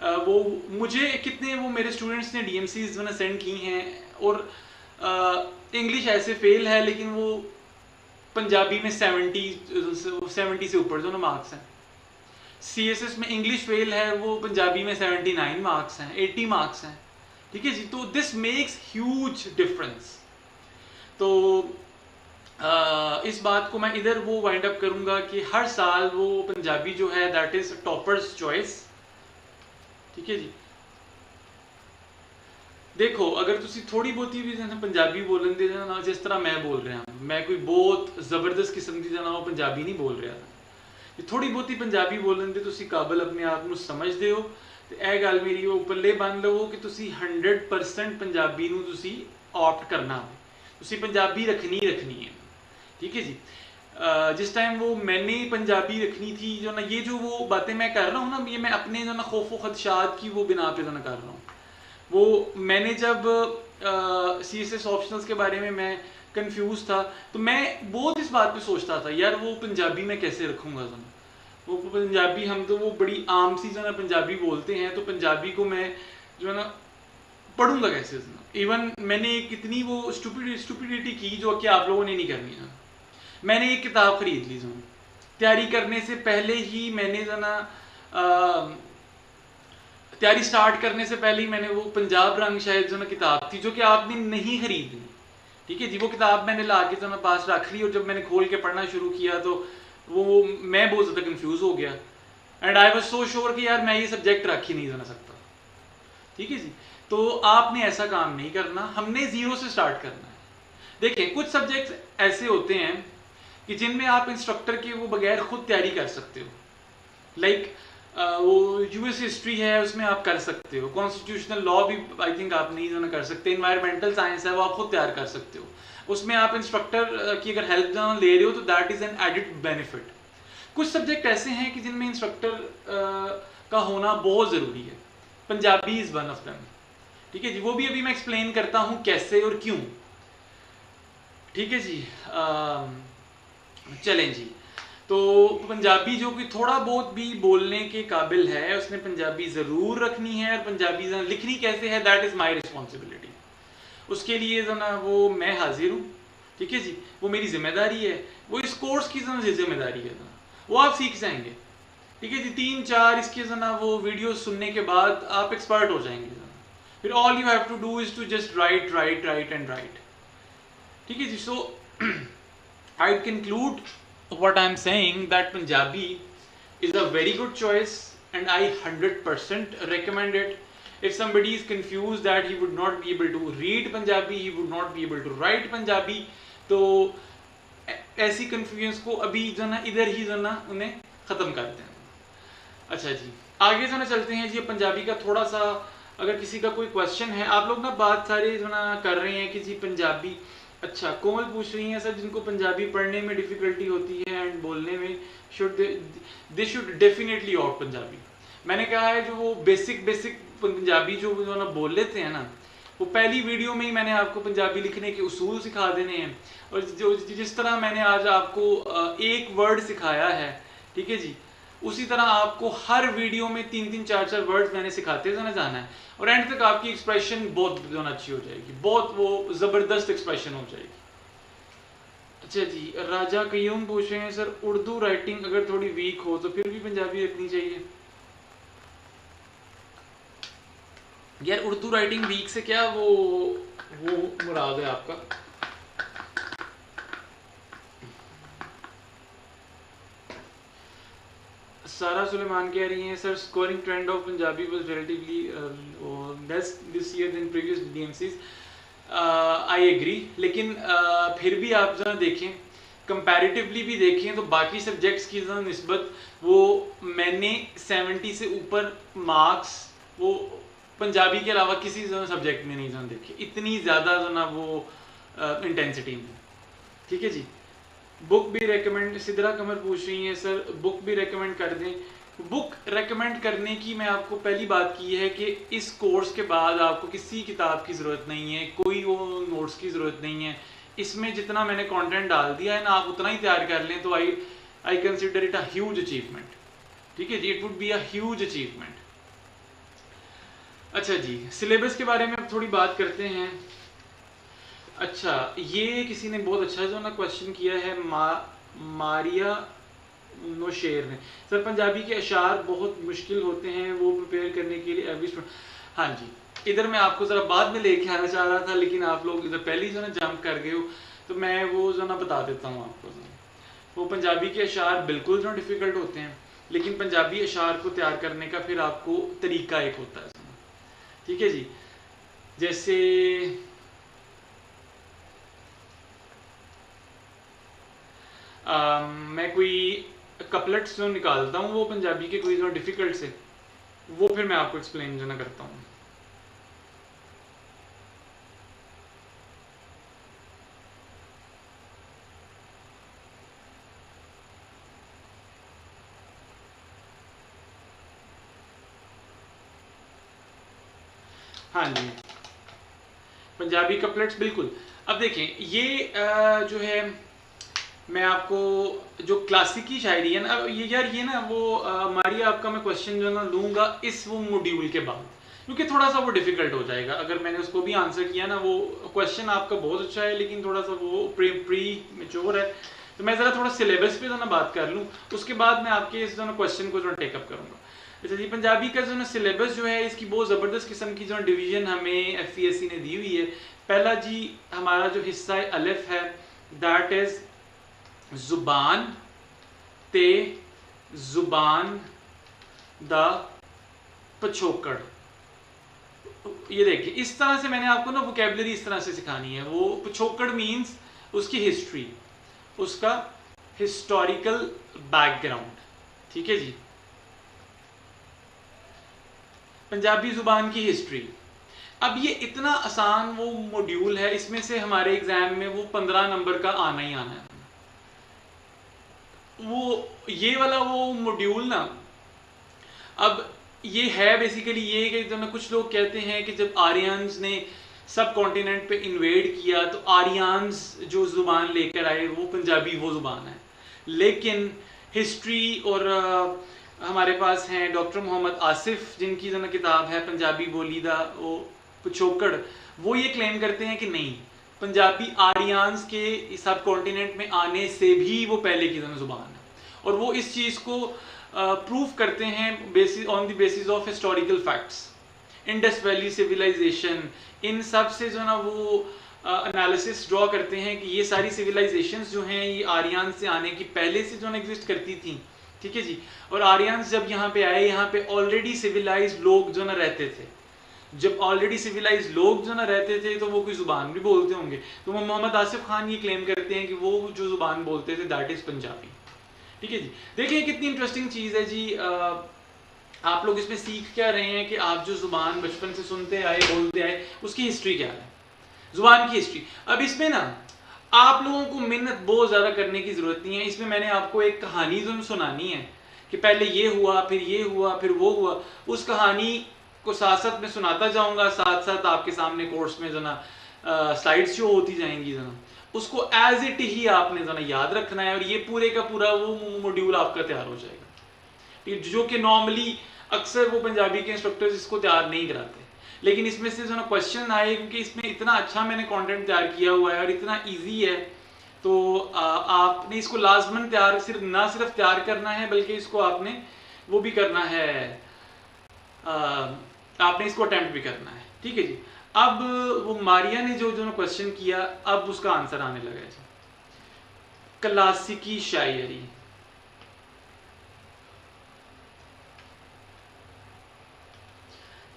वो मुझे कितने वो मेरे स्टूडेंट्स ने डीएमसीज जो ना सेंड की हैं, और इंग्लिश ऐसे फेल है लेकिन वो पंजाबी में 70 से ऊपर जो ना मार्क्स हैं। सीएसएस में इंग्लिश फेल है, वो पंजाबी में 79 मार्क्स हैं, 80 मार्क्स हैं, ठीक है जी। तो दिस मेक्स ह्यूज डिफरेंस। तो इस बात को मैं इधर वो वाइंड अप करूंगा कि हर साल वो पंजाबी जो है दैट इज टॉपर्स चॉइस, ठीक है जी। देखो अगर तुसी थोड़ी बहुती भी पंजाबी बोलन दे ना, जिस तरह मैं बोल रहा हूँ, मैं कोई बहुत जबरदस्त किस्म की जना वो पंजाबी नहीं बोल रहा, थोड़ी बहुती पंजाबी बोलन दे तुसी काबिल अपने आप को समझते हो, तो यह गल मेरी वो पल्ले बन लो कि तुसी 100% पंजाबी नूं तुसी ऑप्ट करना है, तुसी पंजाबी रखनी है, ठीक है जी। जिस टाइम वो मैंने पंजाबी रखनी थी जो ना, ये जो वो बातें मैं कर रहा हूँ ना, ये मैं अपने जो ना खौफ व खदशात की वो बिना पे जो ना कर रहा हूँ। वो मैंने जब सीएसएस ऑप्शनल्स के बारे में मैं कंफ्यूज था, तो मैं बहुत इस बात पे सोचता था यार वो पंजाबी में कैसे रखूँगा जो, वो पंजाबी हम तो वो बड़ी आम सी जो ना पंजाबी बोलते हैं, तो पंजाबी को मैं जो है ना पढ़ूंगा कैसे। इवन मैंने एक इतनी वो स्टुपिडिटी की जो कि आप लोगों ने नहीं करनी है। मैंने एक किताब खरीद ली जो तैयारी करने से पहले ही, मैंने जो ना तैयारी स्टार्ट करने से पहले ही मैंने वो पंजाब रंग शायद जो ना किताब थी जो कि आपने नहीं खरीदनी, ठीक है जी, वो किताब मैंने ला के जो ना पास रख ली, और जब मैंने खोल के पढ़ना शुरू किया तो वो मैं बहुत ज़्यादा कंफ्यूज हो गया, and I was so sure कि यार मैं ये सब्जेक्ट रख ही नहीं जाना सकता, ठीक है जी। तो आपने ऐसा काम नहीं करना, हमने ज़ीरो से स्टार्ट करना है। देखें कुछ सब्जेक्ट्स ऐसे होते हैं कि जिनमें आप इंस्ट्रक्टर के वो बगैर खुद तैयारी कर सकते हो, लाइक वो यूएस हिस्ट्री है उसमें आप कर सकते हो, कॉन्स्टिट्यूशनल लॉ भी आई थिंक आप नहीं जाना कर सकते, इन्वायरमेंटल साइंस है वो आप खुद तैयार कर सकते हो, उसमें आप इंस्ट्रक्टर की अगर हेल्प ले रहे हो तो that is an added benefit. कुछ सब्जेक्ट ऐसे हैं कि जिनमें इंस्ट्रक्टर का होना बहुत ज़रूरी है, Punjabi is one of them, ठीक है जी। वो भी अभी मैं एक्सप्लेन करता हूँ कैसे और क्यों, ठीक है जी। चलें जी, तो पंजाबी जो कि थोड़ा बहुत भी बोलने के काबिल है उसने पंजाबी ज़रूर रखनी है, और पंजाबी लिखनी कैसे है दैट इज़ माई रिस्पॉन्सिबिलिटी, उसके लिए जो ना वो मैं हाजिर हूँ, ठीक है जी, वो मेरी जिम्मेदारी है, वो इस कोर्स की जो जिम्मेदारी है ना वो आप सीख जाएंगे, ठीक है जी। 3-4 इसके जो ना वो वीडियो सुनने के बाद आप एक्सपर्ट हो जाएंगे, फिर all you have to do is to just write and write, ठीक है जी। So I conclude what I'm saying that Punjabi is a very good choice and I 100% recommend it. If somebody is confused that he would not be able to read Punjabi, he would not be able to write Punjabi, तो ऐसी confusion को अभी जो ना इधर ही जो ना उन्हें ख़त्म करते हैं। अच्छा जी, आगे जो ना चलते हैं जी पंजाबी का थोड़ा सा, अगर किसी का कोई क्वेश्चन है, आप लोग ना बात सारे जो ना कर रहे हैं कि जी पंजाबी, अच्छा कोमल पूछ रही हैं सर जिनको पंजाबी पढ़ने में डिफ़िकल्टी होती है एंड बोलने में, they should definitely out Punjabi. मैंने कहा है जो वो बेसिक पंजाबी जो ना बोल लेते हैं ना, वो पहली वीडियो में ही मैंने आपको पंजाबी लिखने के उसूल सिखा देने हैं, और जो जिस तरह मैंने आज आपको एक वर्ड सिखाया है, ठीक है जी, उसी तरह आपको हर वीडियो में 3-3 4-4 वर्ड्स मैंने सिखाते जाना है, और एंड तक आपकी एक्सप्रेशन बहुत जो ना अच्छी हो जाएगी, बहुत वो ज़बरदस्त एक्सप्रेशन हो जाएगी। अच्छा जी, राजा कयूम पूछ रहे हैं सर उर्दू राइटिंग अगर थोड़ी वीक हो तो फिर भी पंजाबी रखनी चाहिए। यार उर्दू राइटिंग वीक से क्या वो मुराद है आपका? सारा सुलेमान कह रही हैं sir scoring trend of Punjabi was relatively less this year than previous DMCs. I agree, लेकिन फिर भी आप जरा देखें, कंपैरेटिवली भी देखें तो बाकी सब्जेक्ट्स की जरा निस्बत वो मैंने 70 से ऊपर मार्क्स वो पंजाबी के अलावा किसी सब्जेक्ट में नहीं देखे, इतनी ज़्यादा जो ना वो इंटेंसिटी में। ठीक है जी, बुक भी रेकमेंड, सिदरा कमर पूछ रही है सर बुक भी रेकमेंड कर दें। बुक रेकमेंड करने की मैं आपको पहली बात की है कि इस कोर्स के बाद आपको किसी किताब की ज़रूरत नहीं है, कोई वो नोट्स की ज़रूरत नहीं है, इसमें जितना मैंने कंटेंट डाल दिया है ना आप उतना ही तैयार कर लें तो I consider it a huge achievement. ठीक है जी, it would be a huge achievement. अच्छा जी, सिलेबस के बारे में अब थोड़ी बात करते हैं। अच्छा, ये किसी ने बहुत अच्छा जो ना क्वेश्चन किया है, मारिया नौशेर ने, सर पंजाबी के अशार बहुत मुश्किल होते हैं वो प्रिपेयर करने के लिए एवरी। हाँ जी, इधर मैं आपको ज़रा बाद में लेके आना चाह रहा था लेकिन आप लोग इधर पहले ही जो ना जंप कर गए हो, तो मैं वो जो ना बता देता हूँ आपको। वो पंजाबी के अशार बिल्कुल जो डिफ़िकल्ट होते हैं, लेकिन पंजाबी अशार को तैयार करने का फिर आपको तरीका एक होता है। ठीक है जी, जैसे मैं कोई कपलेट्स जो निकालता हूँ वो पंजाबी के कोई जो डिफ़िकल्ट से, वो फिर मैं आपको एक्सप्लेन जो ना करता हूँ। हाँ जी, पंजाबी कपलेट्स बिल्कुल। अब देखें ये जो है मैं आपको जो क्लासिकी शायरी है ना, ये यार ये ना वो हमारी आपका मैं क्वेश्चन जो ना लूँगा इस वो मॉड्यूल के बाद, क्योंकि थोड़ा सा वो डिफ़िकल्ट हो जाएगा अगर मैंने उसको भी आंसर किया ना। वो क्वेश्चन आपका बहुत अच्छा है लेकिन थोड़ा सा वो प्री मेच्योर है, तो मैं ज़रा थोड़ा सिलेबस पे जो ना बात कर लूँ, उसके बाद मैं आपके इस जो ना क्वेश्चन को जो टेकअप करूँगा। अच्छा जी, पंजाबी का जो ना सिलेबस जो है इसकी बहुत ज़बरदस्त किस्म की जो डिवीज़न हमें FESC ने दी हुई है। पहला जी हमारा जो हिस्सा अलिफ है, दैट इज़ ज़ुबान ते ज़ुबान दा पछोकड़। ये देखिए इस तरह से मैंने आपको ना वोकैबुलरी इस तरह से सिखानी है। वो पछोकड़ मीन्स उसकी हिस्ट्री, उसका हिस्टोरिकल बैकग्राउंड। ठीक है जी, पंजाबी ज़ुबान की हिस्ट्री। अब ये इतना आसान वो मॉड्यूल है, इसमें से हमारे एग्ज़ाम में वो 15 नंबर का आना ही आना है। वो ये वाला वो मॉड्यूल ना, अब ये है बेसिकली ये कि जब कुछ लोग कहते हैं कि जब आर्यंस ने सब कॉन्टिनेंट पे इन्वेड किया तो आर्यंस जो ज़ुबान लेकर आए वो पंजाबी वो ज़ुबान है। लेकिन हिस्ट्री और हमारे पास हैं डॉक्टर मोहम्मद आसिफ जिनकी जो किताब है पंजाबी बोली दा वो पिछोकड़, वो ये क्लेम करते हैं कि नहीं, पंजाबी आर्यंस के सब कॉन्टिनेंट में आने से भी वो पहले की ज़ुबान है। और वो इस चीज़ को प्रूफ करते हैं basis on the basis of historical facts. Indus valley civilisation, इन सब से जो ना वो एनालिसिस ड्रॉ करते हैं कि ये सारी सिविलाइजेशंस जो हैं ये आर्यन से आने की पहले से जो ना एग्जिस्ट करती थी, ठीक है जी। और आर्यंस जब यहाँ पे आए, यहाँ पे ऑलरेडी सिविलाइज्ड लोग जो ना रहते थे, जब ऑलरेडी सिविलाइज्ड लोग जो ना रहते थे तो वो कोई जुबान भी बोलते होंगे। तो वो मोहम्मद आसिफ खान ये क्लेम करते हैं कि वो जो जुबान बोलते थे दैट इज पंजाबी। ठीक है जी। देखिए कितनी इंटरेस्टिंग चीज़ है जी। आप लोग इसमें सीख क्या रहे हैं कि आप जो जुबान बचपन से सुनते आए, बोलते आए, उसकी हिस्ट्री क्या है, जुबान की हिस्ट्री। अब इसमें ना आप लोगों को मेहनत बहुत ज़्यादा करने की ज़रूरत नहीं है। इसमें मैंने आपको एक कहानी जो सुनानी है कि पहले ये हुआ, फिर ये हुआ, फिर वो हुआ। उस कहानी को साथ साथ मैं सुनाता जाऊंगा, साथ साथ आपके सामने कोर्स में जो ना स्लाइड्स शो होती जाएंगी जो ना, उसको एज इट ही आपने जो ना याद रखना है, और ये पूरे का पूरा वो मॉड्यूल आपका तैयार हो जाएगा, जो कि नॉर्मली अक्सर वो पंजाबी के इंस्ट्रक्टर्स इसको तैयार नहीं कराते। लेकिन इसमें से जो ना क्वेश्चन आए, क्योंकि इसमें इतना अच्छा मैंने कंटेंट तैयार किया हुआ है और इतना इजी है, तो आपने इसको लाजमन तैयार ना सिर्फ तैयार करना है, बल्कि इसको आपने वो भी करना है, आपने इसको अटेम्प्ट भी करना है। ठीक है जी। अब वो मारिया ने जो जो क्वेश्चन किया, अब उसका आंसर आने लगा है जी। क्लासिकी शायरी,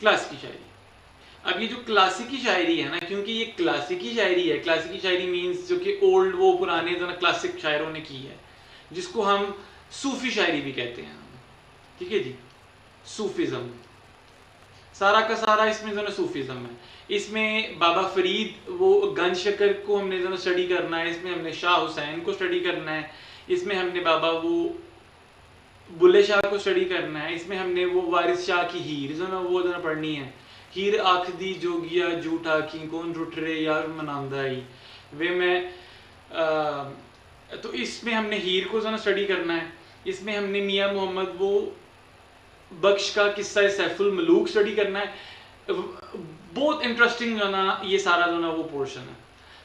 क्लासिकी शायरी। अब ये जो क्लासिकी शायरी है ना, क्योंकि ये क्लासिकी शायरी है, क्लासिकी शायरी मींस जो कि ओल्ड, वो पुराने जो ना क्लासिक शायरों ने की है, जिसको हम सूफी शायरी भी कहते हैं। ठीक है जी, सूफिज्म, सारा का सारा इसमें जो ना सूफिज्म है। इसमें बाबा फरीद वो गंज शकर को हमने जो ना स्टडी करना है, इसमें हमने शाह हुसैन को स्टडी करना है, इसमें हमने बाबा वो बुल्ले शाह को स्टडी करना है, इसमें हमने वो वारिस शाह की हीर जो ना वो जो ना पढ़नी है। हीर आख दी जोगिया झूठा की कौन रुठ रे यार मनांदाई वे मैं तो इसमें हमने हीर को जो ना स्टडी करना है। इसमें हमने मियाँ मोहम्मद वो बख्श का किस्सा सैफुल मलूक स्टडी करना है। बहुत इंटरेस्टिंग जो ना ये सारा जो ना वो पोर्शन है।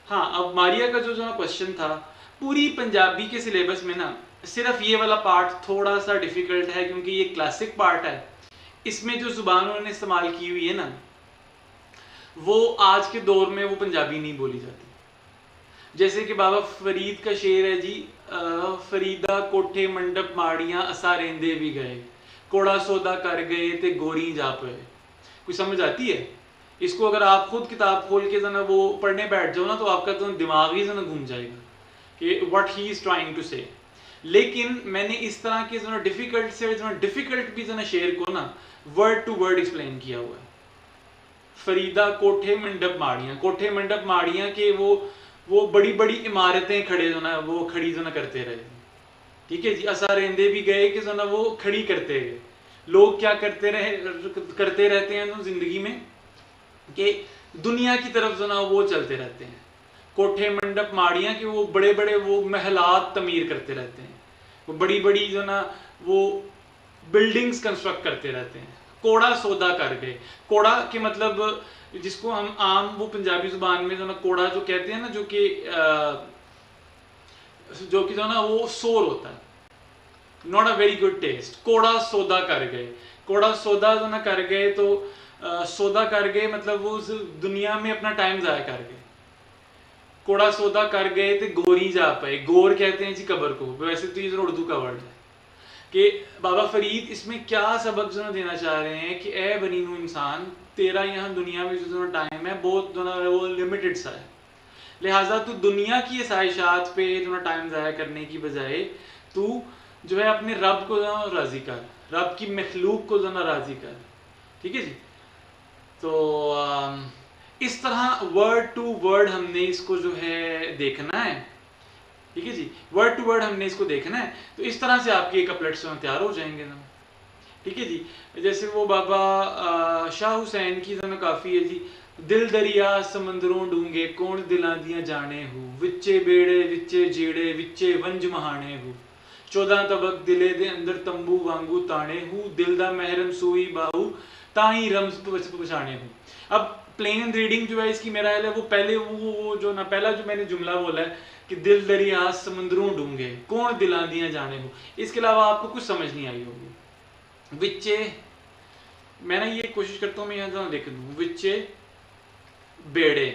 हाँ, अब मारिया का जो ना क्वेश्चन था, पूरी पंजाबी के सिलेबस में ना सिर्फ ये वाला पार्ट थोड़ा सा डिफिकल्ट है, क्योंकि ये क्लासिक पार्ट है। इसमें जो जुबान उन्होंने इस्तेमाल की हुई है ना, वो आज के दौर में वो पंजाबी नहीं बोली जाती। जैसे कि बाबा फरीद का शेर है जी, फरीदा कोठे मंडप माड़ियां असा रेंदे भी गए, कोड़ा सौदा कर गए ते गोरी जा पे। कोई समझ आती है इसको? अगर आप खुद किताब खोल के जना वो पढ़ने बैठ जाओ ना, तो आपका तो दिमाग ही जना घूम जाएगा कि what he is trying to say. लेकिन मैंने इस तरह के जना डिफिकल्ट से जना डिफिकल्ट भी जना शेर को ना वर्ड टू वर्ड एक्सप्लेन किया हुआ है। फरीदा कोठे मंडप माड़ियां, कोठे मंडप माड़ियां के वो बड़ी बड़ी इमारतें खड़े जो ना वो खड़ी जो ना करते रहे। ठीक है जी, असा रेंदे भी गए कि जो ना वो खड़ी करते गए। लोग क्या करते रहते हैं तो जिंदगी में कि दुनिया की तरफ जो ना वो चलते रहते हैं। कोठे मंडप माड़ियां कि वो बड़े बड़े वो महलात तमीर करते रहते हैं, वो बड़ी बड़ी जो ना वो बिल्डिंग्स कंस्ट्रक्ट करते रहते हैं। कोड़ा सौदा कर गए, कोड़ा के मतलब जिसको हम आम वो पंजाबी जुबान में जो ना कोड़ा जो कहते हैं ना, जो कि जो ना वो सोर होता है, not a very good taste. कोड़ा सौदा कर गए, कोड़ा सौदा जो ना कर गए, तो सौदा कर गए मतलब वो उस दुनिया में अपना टाइम ज़ाया कर गए। कोड़ा सौदा कर गए तो गोरी जा पाए, गोर कहते हैं जी कब्र को, वैसे तो ये उर्दू का वर्ड है। कि बाबा फरीद इसमें क्या सबक जो देना चाह रहे हैं कि ए बनी नू इंसान, तेरा यहाँ दुनिया में जो टाइम है बहुत जो वो लिमिटेड सा है, लिहाजा तू दुनिया की आसाइशात पे जो टाइम ज़ाया करने की बजाय तू जो है अपने रब को राज़ी कर, रब की मखलूक को जो राज़ी कर। ठीक है जी। तो इस तरह वर्ड टू वर्ड हमने इसको जो है देखना है। ठीक है जी, वर्ड टू वर्ड हमने इसको देखना है। तो इस तरह से आपके कपलेट्स तैयार हो जाएंगे ना। ठीक है जी। जैसे वो बाबा शाह हुसैन की जो काफ़ी है जी, दिल दरिया समंदरों डूंगे कौन दिलां दियां जाने हूँ, विच्चे बेड़े विच्चे जेड़े विच्चे वंज महाने हूँ, 14 तबक दिले दे अंदर तंबू वांगू ताने हूँ, दिल दा महरम सूई बाहू ताही रम्ज पछाने हूँ। अब प्लेन रीडिंग जो है इसकी मेरा है वो पहले वो जो ना पहला जो मैंने जुमला बोला है कि दिल दरिया समंदरों डूंगे कौन दिलां दियां जाने हूँ, इसके अलावा आपको कुछ समझ नहीं आई होगी। विच्चे, मैं ना ये कोशिश करता हूँ मैं यहाँ लिख दूँ, विच्चे बेड़े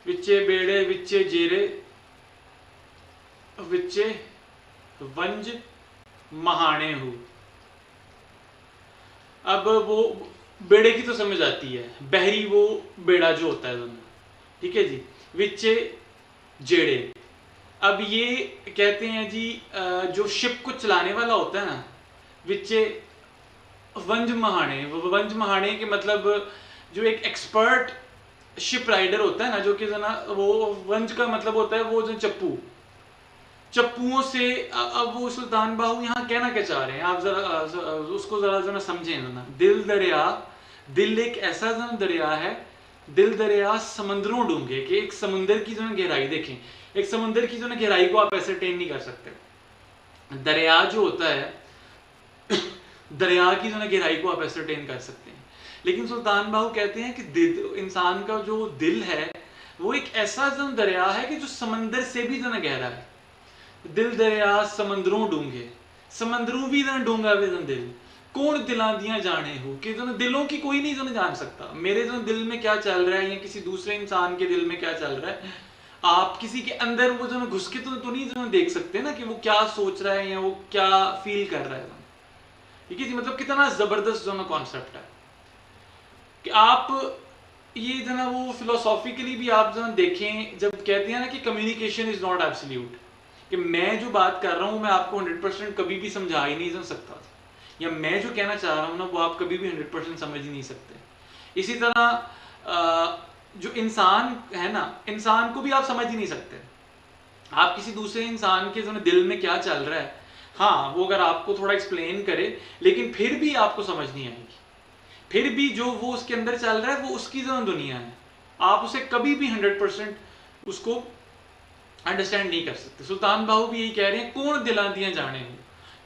विच्चे बेड़े विच्चे जेरे विचे वंज महाणे हु। अब वो बेड़े की तो समझ आती है, बहरी वो बेड़ा जो होता है दोनों, ठीक है जी। विचे जेड़े, अब ये कहते हैं जी जो शिप को चलाने वाला होता है ना, विचे वंज महाणे। वंज महाणे के मतलब जो एक एक्सपर्ट शिप राइडर होता है ना, जो कि ना वो वंज का मतलब होता है वो जो चप्पू, चप्पुओं से। अब वो सुल्तान बाहू यहाँ कहना क्या चाह रहे हैं, आप जरा उसको जरा समझें ना। दिल दरिया, दिल एक ऐसा दरिया है, दिल दरिया समंदरों डूंगे, कि एक समुंदर की जो गहराई देखें, एक समुंदर की जो गहराई को आप एसरटेन नहीं कर सकते। दरिया जो होता है दरिया की जो गहराई को आप एसरटेन कर सकते हैं, लेकिन सुल्तान बाहू कहते हैं कि इंसान का जो दिल है वो एक ऐसा जो दरिया है कि जो समंदर से भी जो गहरा है। दिल दरिया समंदरों डूंगे, समंदरों भी जो डूंगा वे जो दिल, कौन दिलां दियां जाने हो, कि जो दिलों की कोई नहीं जो जान सकता। मेरे जो दिल में क्या चल रहा है या किसी दूसरे इंसान के दिल में क्या चल रहा है, आप किसी के अंदर वो जो घुस के तो नहीं जो देख सकते ना कि वो क्या सोच रहा है या वो क्या फील कर रहा है। ठीक है जी, मतलब कितना जबरदस्त जो कॉन्सेप्ट है कि आप ये जो ना वो फिलोसॉफिकली भी आप जो देखें, जब कहते हैं ना कि कम्युनिकेशन इज नॉट एब्सोल्यूट, कि मैं जो बात कर रहा हूँ मैं आपको 100% कभी भी समझा ही नहीं सकता, या मैं जो कहना चाह रहा हूँ ना वो आप कभी भी 100% समझ ही नहीं सकते। इसी तरह जो इंसान है ना, इंसान को भी आप समझ ही नहीं सकते। आप किसी दूसरे इंसान के जो दिल में क्या चल रहा है, हाँ वो अगर आपको थोड़ा एक्सप्लेन करे, लेकिन फिर भी आपको समझ नहीं आएगी, फिर भी जो वो उसके अंदर चल रहा है वो उसकी जो दुनिया है, आप उसे कभी भी 100% उसको अंडरस्टैंड नहीं कर सकते। सुल्तान बाहू भी यही कह रहे हैं, कौन दिला दिया जाने हो,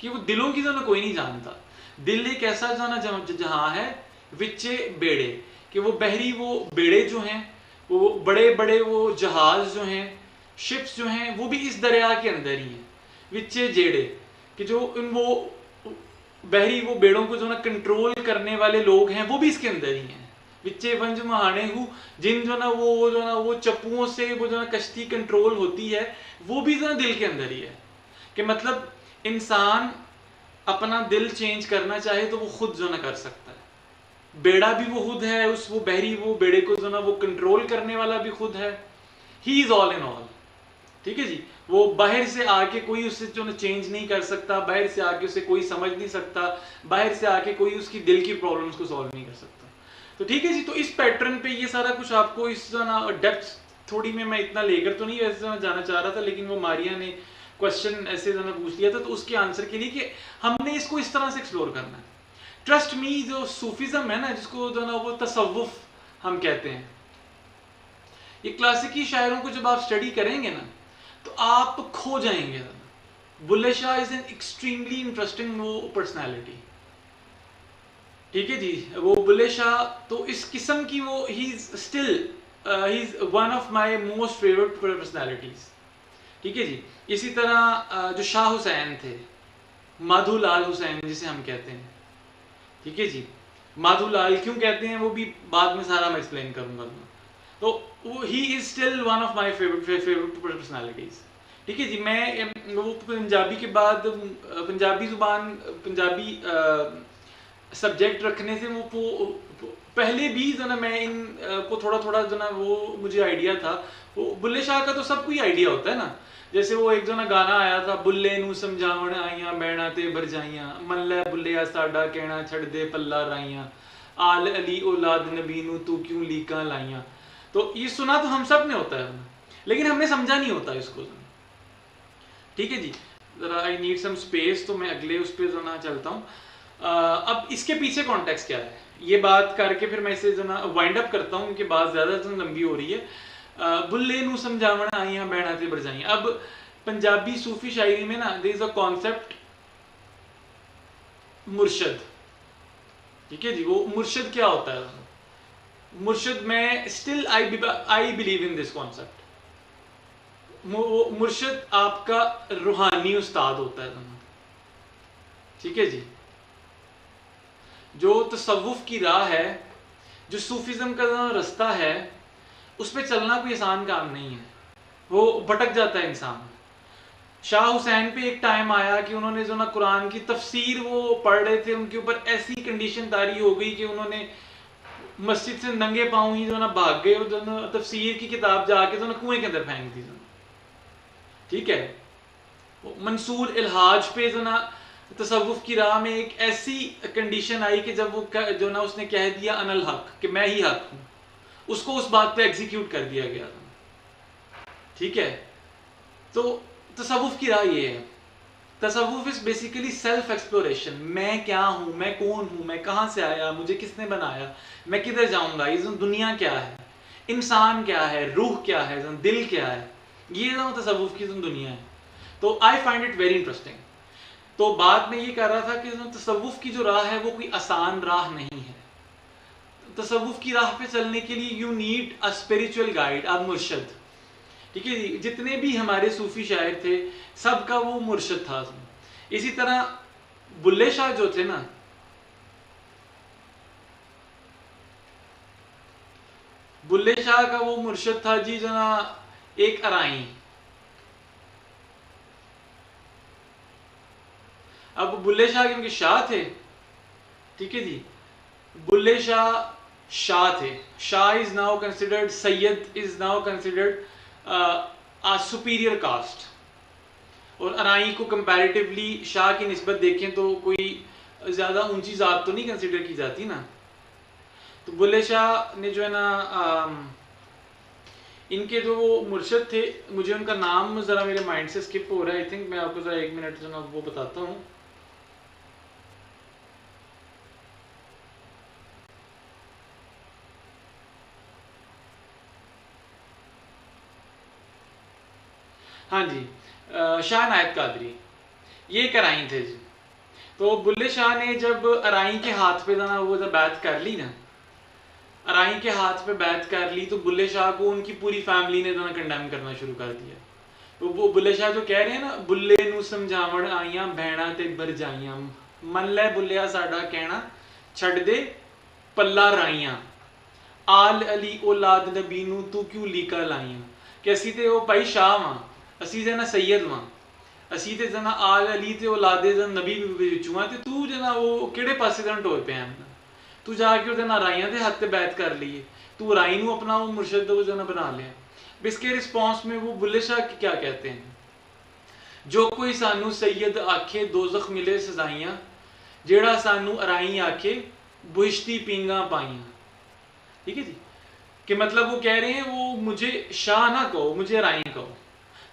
कि वो दिलों की जो ना कोई नहीं जानता। दिल एक ऐसा जो ना जहां है विचे बेड़े, कि वो बहरी वो बेड़े जो हैं, वो बड़े बड़े वो जहाज जो हैं, शिप्स जो हैं, वो भी इस दरिया के अंदर ही हैं। विचे जेड़े, कि जो उन वो बहरी वो बेड़ों को जो ना कंट्रोल करने वाले लोग हैं वो भी इसके अंदर ही हैं। विच्चे वंज महाणे हु, जिन जो ना वो चप्पुओं से वो जो ना कश्ती कंट्रोल होती है, वो भी जो ना दिल के अंदर ही है। कि मतलब इंसान अपना दिल चेंज करना चाहे तो वो खुद जो ना कर सकता है, बेड़ा भी वो खुद है, उस वो बहरी वो बेड़े को जो ना वो कंट्रोल करने वाला भी खुद है। He is all in all, ठीक है जी। वो बाहर से आके कोई उससे जो ना चेंज नहीं कर सकता, बाहर से आके उसे कोई समझ नहीं सकता, बाहर से आके कोई उसकी दिल की प्रॉब्लम्स को सॉल्व नहीं कर सकता। तो ठीक है जी, तो इस पैटर्न पे ये सारा कुछ आपको इस जो ना डेप्थ थोड़ी में मैं इतना लेकर तो नहीं वैसे जाना चाह रहा था, लेकिन वो मारिया ने क्वेश्चन ऐसे जो ना पूछ लिया था, तो उसके आंसर के लिए कि हमने इसको इस तरह से एक्सप्लोर करना है। ट्रस्ट मी, जो सूफिज्म है ना, जिसको जो ना वो तसव्वुफ हम कहते हैं, ये क्लासिकी शायरों को जब आप स्टडी करेंगे ना तो आप खो जाएंगे। Bulleh Shah is an extremely interesting वो पर्सनैलिटी, ठीक है जी। वो बुल्ले शाह तो इस किस्म की वो he is one of my most favourite personalities, ठीक है जी। इसी तरह जो शाह हुसैन थे, माधुलाल हुसैन जिसे हम कहते हैं, ठीक है जी। माधुलाल क्यों कहते हैं वो भी बाद में सारा मैं एक्सप्लेन करूंगा। तो वो he is still one of my favourite personalities, ठीक है जी। मैं वो पंजाबी के बाद पंजाबी जुबान पंजाबी सब्जेक्ट रखने से वो पहले भी जो ना मैं इन को थोड़ा थोड़ा जो ना वो मुझे आइडिया था। वो बुल्ले शाह का तो सबको ही आइडिया होता है ना, जैसे वो एक जो ना गाना आया था, बुल्ले नू समझावण आइयां बैणा ते बरजाइयां, मन लै बुल्लिया साडा कहना छड़ दे पल्ला राइयां, आल अली औलाद नबी नू तू क्यों लीकां लाइयां। तो ये सुना तो हम सब ने होता है, लेकिन हमने समझा नहीं होता इसको, ठीक है जी। जरा आई नीड सम स्पेस, तो मैं अगले उस पर जो ना चलता हूँ। अब इसके पीछे कॉन्टेक्स्ट क्या है, ये बात करके फिर मैं इसे जो ना वाइंड अप करता हूँ कि बात ज़्यादा जो लंबी हो रही है। बुल्ले नू समझावण आइयां बैणा ते बरजाइयां। अब पंजाबी सूफी शायरी में ना देयर इज अ कॉन्सेप्ट मुर्शद, ठीक है जी। वो मुर्शद क्या होता है, मुर्शद में still I believe in this concept. मुर्शद आपका रूहानी उस्ताद होता है, ठीक है जी। जो तसव्वुफ की राह है, जो सूफिज्म का रास्ता है, उस पर चलना कोई आसान काम नहीं है, वो भटक जाता है इंसान। शाह हुसैन पे एक टाइम आया कि उन्होंने जो ना कुरान की तफसीर वो पढ़ रहे थे, उनके ऊपर ऐसी कंडीशन तारी हो गई कि उन्होंने मस्जिद से नंगे पाँव ही जो ना भाग गए और जो ना तफसीर की किताब जाके जो ना कुएं के अंदर फेंक दी। ठीक है, मंसूर इल्हाज पे जो ना तसव्वुफ की राह में एक ऐसी कंडीशन आई कि जब वो जो ना उसने कह दिया अनल हक, कि मैं ही हक हूँ, उसको उस बात पे एग्जीक्यूट कर दिया गया था। ठीक है, तो तसव्वुफ की राह ये है, तसव्वुफ इज बेसिकली सेल्फ एक्सप्लोरेशन। मैं क्या हूँ, मैं कौन हूँ, मैं कहाँ से आया, मुझे किसने बनाया, मैं किधर जाऊँगा, ये दुनिया क्या है, इंसान क्या है, रूह क्या है, दिल क्या है, ये तसव्वुफ की दुनिया है। तो I find it very interesting. तो बाद में ये कह रहा था कि तसव्वुफ की जो राह है वो कोई आसान राह नहीं है। तसव्वुफ की राह पे चलने के लिए you need a spiritual guide, a मुर्शद। ठीक है जी, जितने भी हमारे सूफी शायर थे सबका वो मुर्शद था। इसी तरह बुल्ले शाह जो थे ना, बुल्ले शाह का वो मुर्शद था जी जो ना एक अराई। अब बुल्ले शाह क्योंकि शाह थे, ठीक है जी, बुल्ले शाह थे। Shah is now considered, Syed is now considered a superior caste. और अराई को कंपैरेटिवली शाह की निस्बत देखें तो कोई ज़्यादा ऊंची ज़ात तो नहीं कंसिडर की जाती ना। तो बुल्ले शाह ने जो है ना इनके जो वो मुर्शद थे, मुझे उनका नाम ज़रा मेरे माइंड से स्किप हो रहा है, आई थिंक मैं आपको ज़रा 1 मिनट जो ना वो बताता हूँ। हाँ जी, शाह नायत कादरी, ये एक अराई थे जी। तो बुल्ले शाह ने जब अराई के हाथ पे ना वो जब बैत कर ली ना, अराई के हाथ पे बैत कर ली, तो बुल्ले शाह को उनकी पूरी फैमिली ने ना कंडेम करना शुरू कर दिया। तो वो बुल्ले शाह जो कह रहे हैं ना, बुल्ले नू समझावण आईयां भैणा ते बरजाइयां, मन लै बुल्लिया साडा कहना छड़ दे पल्ला राइयां, आल अली औलाद नबी नू तू क्यों लीका लाइयां। कि असी ते वो भाई शाह वां, असी ते ना सैयद वां, असी ते जना आल अली ते औलादे जन नबी विचों आ, ते तू जना वो किहड़े पासे जन टोए पे हैं, तू जाके उहदे नाल राइयां दे हत्थ ते बैत कर लीए, तू राई नू अपना वो मुर्शद वो जना बना लिया। इसके रिस्पॉन्स में वो बुल्ले शाह क्या कहते हैं, जो कोई सानू सैयद आखे दोजख मिले सजाइयां, जेड़ा सानू अराई आखे बुहिश्ती पींगा पाइयां। ठीक है जी, कि मतलब वो कह रहे हैं वो मुझे शाह ना कहो, मुझे अराई कहो।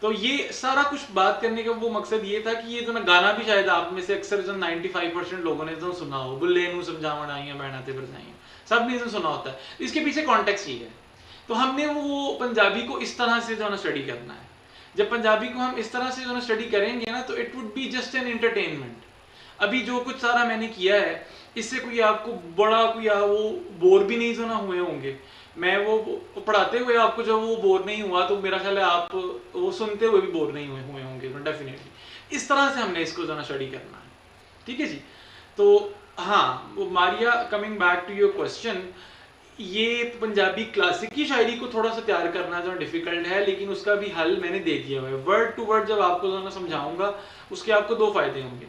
तो ये सारा कुछ बात करने का वो मकसद ये था कि ये जो ना गाना भी शायद आप में से अक्सर जो 95% लोगों ने तो सुना हो, बुल्ले नू समझावण आइयां भैणा ते बरजाइयां, सब ने तो सुना होता है। इसके पीछे कॉन्टेक्स्ट ये है। तो हमने वो पंजाबी को इस तरह से जो ना स्टडी करना है। जब पंजाबी को हम इस तरह से जो ना स्टडी करेंगे ना, तो it would be just an entertainment. अभी जो कुछ सारा मैंने किया है, इससे कोई आपको बड़ा कोई वो बोर भी नहीं जो ना हुए होंगे। मैं वो पढ़ाते हुए आपको जब वो बोर नहीं हुआ, तो मेरा ख्याल है आप वो सुनते हुए भी बोर नहीं हुए होंगे डेफिनेटली। इस तरह से हमने इसको जो ना स्टडी करना है। ठीक है जी। तो हाँ, वो Maria, coming back to your question, ये पंजाबी क्लासिक की शायरी को थोड़ा सा तैयार करना जो डिफिकल्ट है, लेकिन उसका भी हल मैंने दे दिया हुआ है। वर्ड टू वर्ड जब आपको जो ना समझाऊंगा, उसके आपको 2 फायदे होंगे।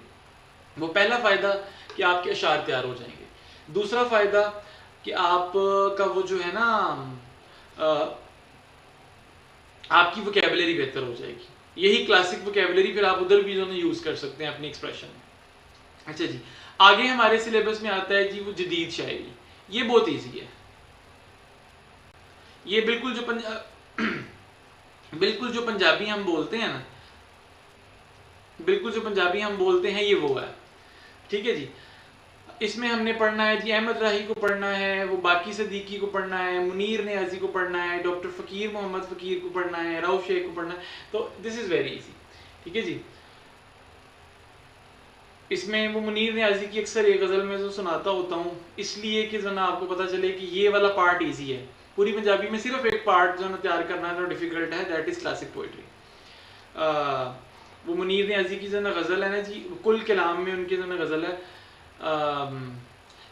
वो पहला फायदा कि आपके अशार तैयार हो जाएंगे, दूसरा फायदा कि आपका वो जो है ना आपकी वोकैबुलरी बेहतर हो जाएगी। यही क्लासिक वोकैबुलरी फिर आप उधर भी जो यूज कर सकते हैं अपनी एक्सप्रेशन में। अच्छा जी, आगे हमारे सिलेबस में आता है जी वो जदीद शायरी। ये बहुत ईजी है। ये बिल्कुल जो पंजाबी हम बोलते हैं ना, बिल्कुल जो पंजाबी हम बोलते हैं, ये वो है। ठीक है जी। इसमें हमने पढ़ना है जी, अहमद राही को पढ़ना है, वो बाकी सदीकी को पढ़ना है, मुनीर नियाजी को पढ़ना है, डॉक्टर फ़कीर मोहम्मद फ़कीर को पढ़ना है, राउफ शेख को पढ़ना है। तो दिस इज़ वेरी इजी। ठीक है जी। इसमें वो मुनीर नियाजी की अक्सर ये गज़ल में जो सुनाता होता हूँ, इसलिए कि जो ना आपको पता चले कि ये वाला पार्ट ईजी है। पूरी पंजाबी में सिर्फ एक पार्ट जो ना तैयार करना जो डिफ़िकल्ट है, दैट इज़ क्लासिक पोइट्री। वो मुनीर नियाजी की जो ना गज़ल है ना जी, कुल कलाम में उनकी जो ना गज़ल है,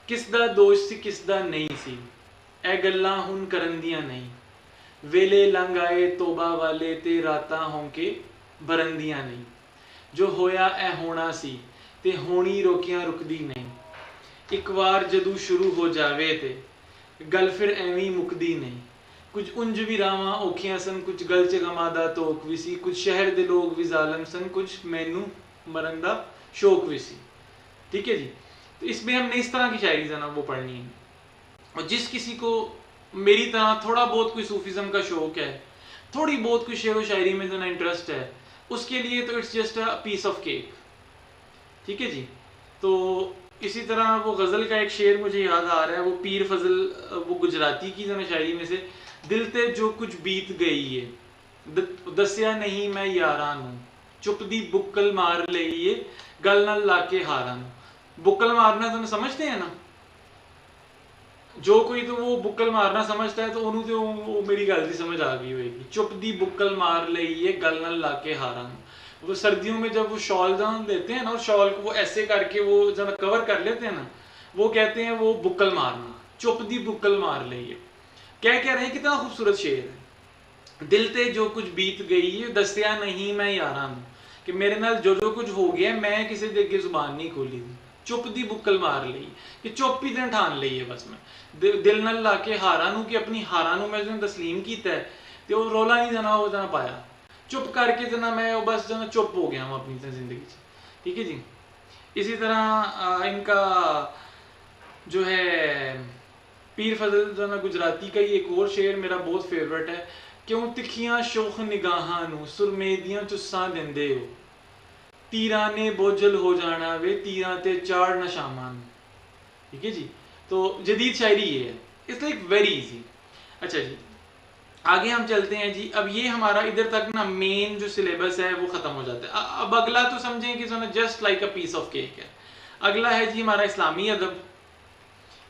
किसदा दोष सी किसदा नहीं सी, ए गल्लां हुण करंदियां नहीं, वेले लंघ आए तोबा वाले ते रातां होंके बरंदियां नहीं। जो होया ए होना सी ते होनी रोकियां रुकदी नहीं, एक बार जदू शुरू हो जावे ते गल फिर एवं मुकदी नहीं, कुछ उंज भी रावां औखियां सन, कुछ गल च गमां दा तोक भी सी, कुछ शहर दे लोग भी जालम सन, कुछ मैनू मरन दा शौक भी सी। ठीक है जी, तो इसमें हमने इस तरह की शायरी जो ना वो पढ़नी है। और जिस किसी को मेरी तरह थोड़ा बहुत कोई सूफीज़म का शौक है, थोड़ी बहुत कोई शेर व शायरी में जो ना इंटरेस्ट है, उसके लिए तो it's just a piece of cake. ठीक है जी। तो इसी तरह वो गज़ल का एक शेर मुझे याद आ रहा है, वो पीर फजल वो गुजराती की जो ना शायरी में से, दिल ते जो कुछ बीत गई है दसिया नहीं मैं यारां नूं, चुप दी बुक्कल मार लईए गल नाल लाके हारां नूं। बुक्कल मारना तो समझते हैं ना, जो कोई तो वो बुक्कल मारना समझता है तो उन्होंने तो वो मेरी गल की समझ आ गई होगी। चुप दी बुक्कल मार लईए गल नाल लाके हारां नूं। वो सर्दियों में जब वो शॉल जहाँ देते हैं ना, और शॉल को वो ऐसे करके वो जब कवर कर लेते हैं ना, वो कहते हैं वो बुक्कल मारना, चुप दी बुक्कल मार लईए। कह रहे हैं, कितना खूबसूरत शेर है। दिल ते जो कुछ बीत गई है दसिया नहीं मैं यारां नूं, कि मेरे नाल जो जो कुछ हो गया मैं किसी दे अगे जुबान नहीं खोली थी। चुप दी बुक्कल मार ली, कि चुप ही दिन ठान ली है बस मैं दिल नाल ला के हारां नूं, कि अपनी हारां नूं मैं जो तस्लीम किया है, तो वो रोला नहीं जाना वो जाना पाया, चुप करके जना मैं वो बस जना चुप हो गया हूँ अपनी जिंदगी से। ठीक है जी। इसी तरह इनका जो है पीर फजल जो ना गुजराती का ही एक और शेर मेरा बहुत फेवरेट है, क्यों तिखियां शोख निगाहां नूं सुरमेदियां चुस्सां दिंदे हो, तीरां ने बोझल हो जाना वे तीरां ते चाड़ ना शामां। ठीक है जी। तो जदीद शायरी ये है, इट्स लाइक वेरी इजी। अच्छा जी, आगे हम चलते हैं जी। अब ये हमारा इधर तक ना मेन जो सिलेबस है वो खत्म हो जाता है। अब अगला तो समझें कि जो ना just like a piece of cake है। अगला है जी हमारा इस्लामी अदब।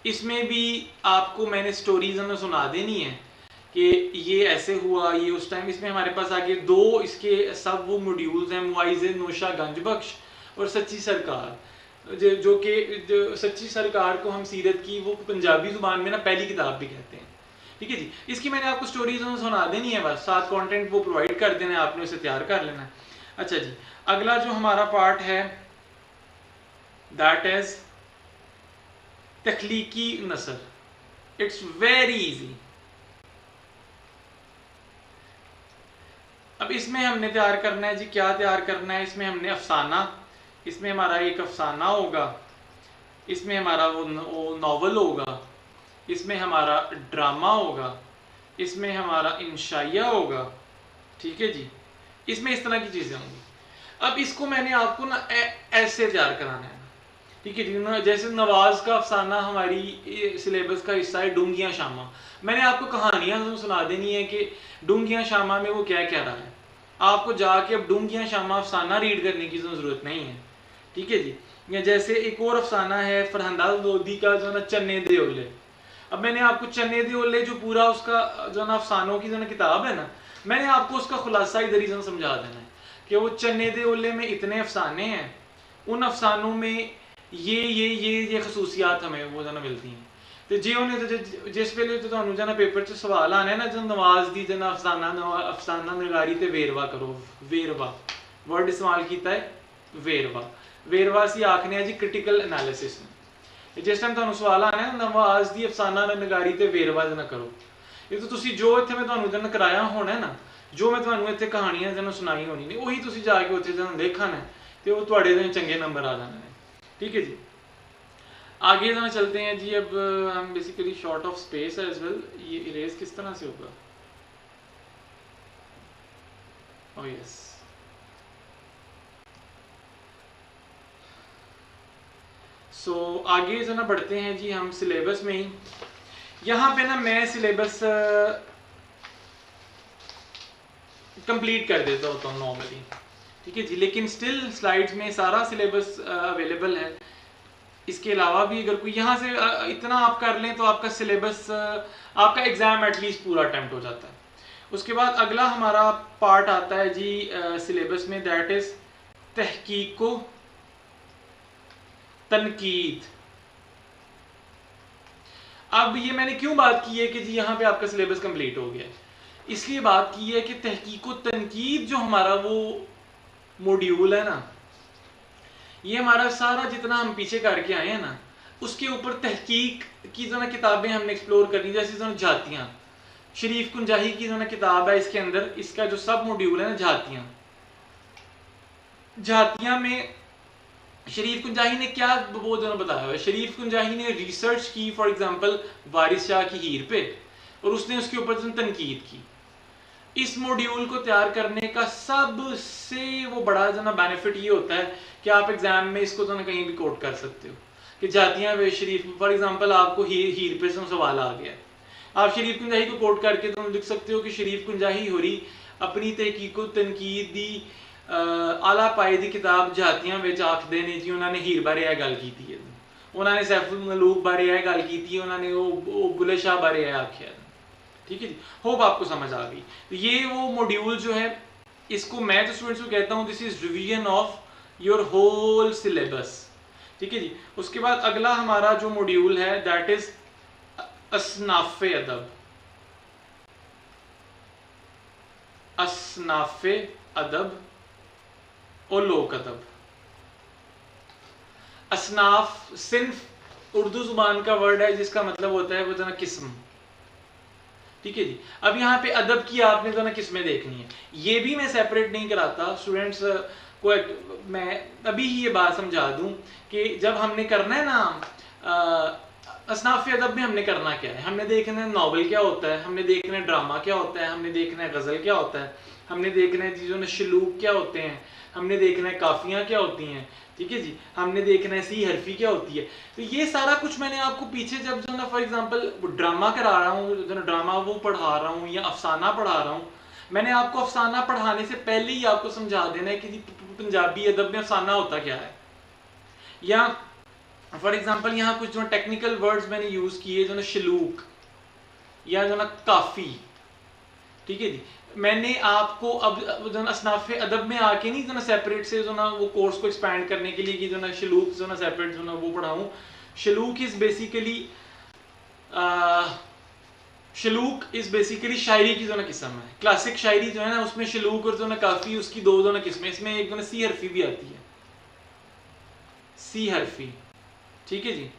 इसमें भी आपको मैंने स्टोरीज हमें सुना देनी है कि ये ऐसे हुआ, ये उस टाइम। इसमें हमारे पास आगे दो इसके सब वो मॉड्यूल्स हैं, मुआइज़े नौशा गंजबख्श और सच्ची सरकार, जो कि सच्ची सरकार को हम सीरत की वो पंजाबी ज़ुबान में ना पहली किताब भी कहते हैं। ठीक है जी। इसकी मैंने आपको स्टोरीज सुना देनी है, बस साथ कंटेंट वो प्रोवाइड कर देना है, आपने उसे तैयार कर लेना है। अच्छा जी, अगला जो हमारा पार्ट है दैट इज तख्लीकी नसर। It's very easy. अब इसमें हमने तैयार करना है जी, क्या तैयार करना है, इसमें हमने अफसाना, इसमें हमारा एक अफसाना होगा, इसमें हमारा वो नॉवल होगा, इसमें हमारा ड्रामा होगा, इसमें हमारा इंशाइया होगा। ठीक है जी। इसमें इस तरह की चीज़ें होंगी। अब इसको मैंने आपको ना ऐसे तैयार कराना है। ठीक है जी। जैसे नवाज का अफसाना हमारी सिलेबस का हिस्सा है डूंगियां शामा, मैंने आपको कहानियां सुना देनी है कि डूंगियां शामा में वो क्या क्या रहा है। आपको जाके अब डूंगियां शामा अफसाना रीड करने की ज़रूरत नहीं है। ठीक है जी। या जैसे एक और अफसाना है फरहंदा लोधी का जो ना चन्ने दे ओले। अब मैंने आपको चन्ने दे ओले जो पूरा उसका जो ना अफसानों की जो ना किताब है ना, मैंने आपको उसका खुलासा इधर ही समझा देना है कि वो चन्ने दे ओले में इतने अफसाने हैं, उन अफसानों में ये खसूसियात हमें वो जना मिलती हैं। तो जे उन्हें तो जिस वेले तो तुहानू जना पेपर च सवाल आने ना जो नवाज दी जना अफसाना नगारी ते वेरवा करो। वेरवा वर्ड इस्तेमाल किया है, वेरवा। वेरवा असी आखने जी क्रिटिकल एनालिसिस में। जिस टाइम तुहानू सवाल आना है नवाज दी अफसाना नगारी ते वेरवा जना करो, ये तो तुसी जो इत्थे मैं तुहानू जना कराया होना है ना, जो मैं तुहानू इत्थे कहानियां जना सुनाई होनी ने, उही तुसी जाके उत्थे जना देखना है तो वो तुहाडे दे चंगे नंबर आ जाने। ठीक है जी। आगे जना चलते हैं जी। अब हम basically short of space as well. ये इरेज किस तरह से होगा? Oh yes. सो आगे जना बढ़ते हैं जी हम सिलेबस में ही। यहाँ पे ना मैं सिलेबस कंप्लीट कर देता होता हूँ नॉर्मली। ठीक है जी। लेकिन स्टिल स्लाइड्स में सारा सिलेबस अवेलेबल है। इसके अलावा भी अगर कोई यहाँ से इतना आप कर लें तो आपका सिलेबस, आपका एग्ज़ाम एटलीस्ट पूरा अटैम्प्ट हो जाता है। उसके बाद अगला हमारा पार्ट आता है जी सिलेबस में, दैट इज़ तहकीक व तनकीद। अब ये मैंने क्यों बात की है कि जी यहाँ पे आपका सिलेबस कंप्लीट हो गया, इसलिए बात की है कि तहकीक व तनकीद जो हमारा वो मॉड्यूल है ना, ये हमारा सारा जितना हम पीछे करके आए हैं ना, उसके ऊपर तहकीक की जो ना किताबें हमने एक्सप्लोर करनी, जैसे जो जातियाँ, शरीफ कुंजाही की जो ना किताब है, इसके अंदर इसका जो सब मॉड्यूल है ना जातियाँ, जातियाँ में शरीफ कुंजाही ने क्या वो जो बताया हुआ है, शरीफ कुंजाही ने रिसर्च की फॉर एग्जांपल वारिस शाह की हीर पे, और उसने उसके ऊपर जो तनकीद की। इस मॉड्यूल को तैयार करने का सबसे वो बड़ा जो ना बेनिफिट ये होता है कि आप एग्जाम में इसको जो ना कहीं भी कोट कर सकते हो कि जातियाँ वे शरीफ, फॉर एग्जांपल आपको हीर पे से सवाल आ गया, आप शरीफ कुंजाही को कोट करके तुम लिख सकते हो कि शरीफ कुंजाही होरी अपनी तहकीक तनकीद दी आला पाए दी किताब जातियां विच आखदे ने जी उन्होंने हीर बारे यह गल की है, उन्होंने सैफुल मलूक बारे यह गल की है, उन्होंने वो बुले शाह बारे यह आख्या। ठीक है जी, होप आपको समझ आ गई। तो ये वो मॉड्यूल जो है, इसको मैं तो स्टूडेंट्स को कहता हूँ this is revision of your whole syllabus. ठीक है जी, उसके बाद अगला हमारा जो मॉड्यूल है दैट इज असनाफे अदब। असनाफे अदब और लोक अदब। असनाफ सिर्फ उर्दू जुबान का वर्ड है जिसका मतलब होता है वो जो ना किस्म। ठीक है जी, अब यहाँ पे अदब की आपने जो ना किस्में देखनी है, ये भी मैं सेपरेट नहीं कराता स्टूडेंट्स को, मैं अभी ही ये बात समझा दूं कि जब हमने करना है ना असनाफ अदब में हमने करना क्या है, हमने देखना है नॉवल क्या होता है, हमने देखना है ड्रामा क्या होता है, हमने देखना है गज़ल क्या होता है, हमने देखना है चीज़ों में शलूक क्या होते हैं, हमने देखना है काफियाँ क्या होती हैं। ठीक है जी, हमने देखना है सी हरफी क्या होती है। तो ये सारा कुछ मैंने आपको पीछे जब जो ना फॉर एग्जांपल ड्रामा करा रहा हूँ, जो ना ड्रामा वो पढ़ा रहा हूँ या अफसाना पढ़ा रहा हूँ, मैंने आपको अफसाना पढ़ाने से पहले ही आपको समझा देना है कि जी पंजाबी अदब में अफसाना होता क्या है, या फॉर एग्जांपल यहाँ कुछ जो टेक्निकल वर्ड्स मैंने यूज किए जो ना शलूक या जो ना काफी। ठीक है जी, मैंने आपको अब जो ना असनाफ अदब में आके नहीं जो ना सेपरेट से जो ना वो कोर्स को एक्सपैंड करने के लिए कि जो ना शलूक जो ना सेपरेट जो ना वो पढ़ाऊँ। शलूक इज बेसिकली शायरी की जो ना किस्म है, क्लासिक शायरी जो है ना उसमें शलूक और जो ना काफी उसकी दो जो ना किस्में, इसमें एक जो ना सी हरफी भी आती है, सी हरफी। ठीक है जी,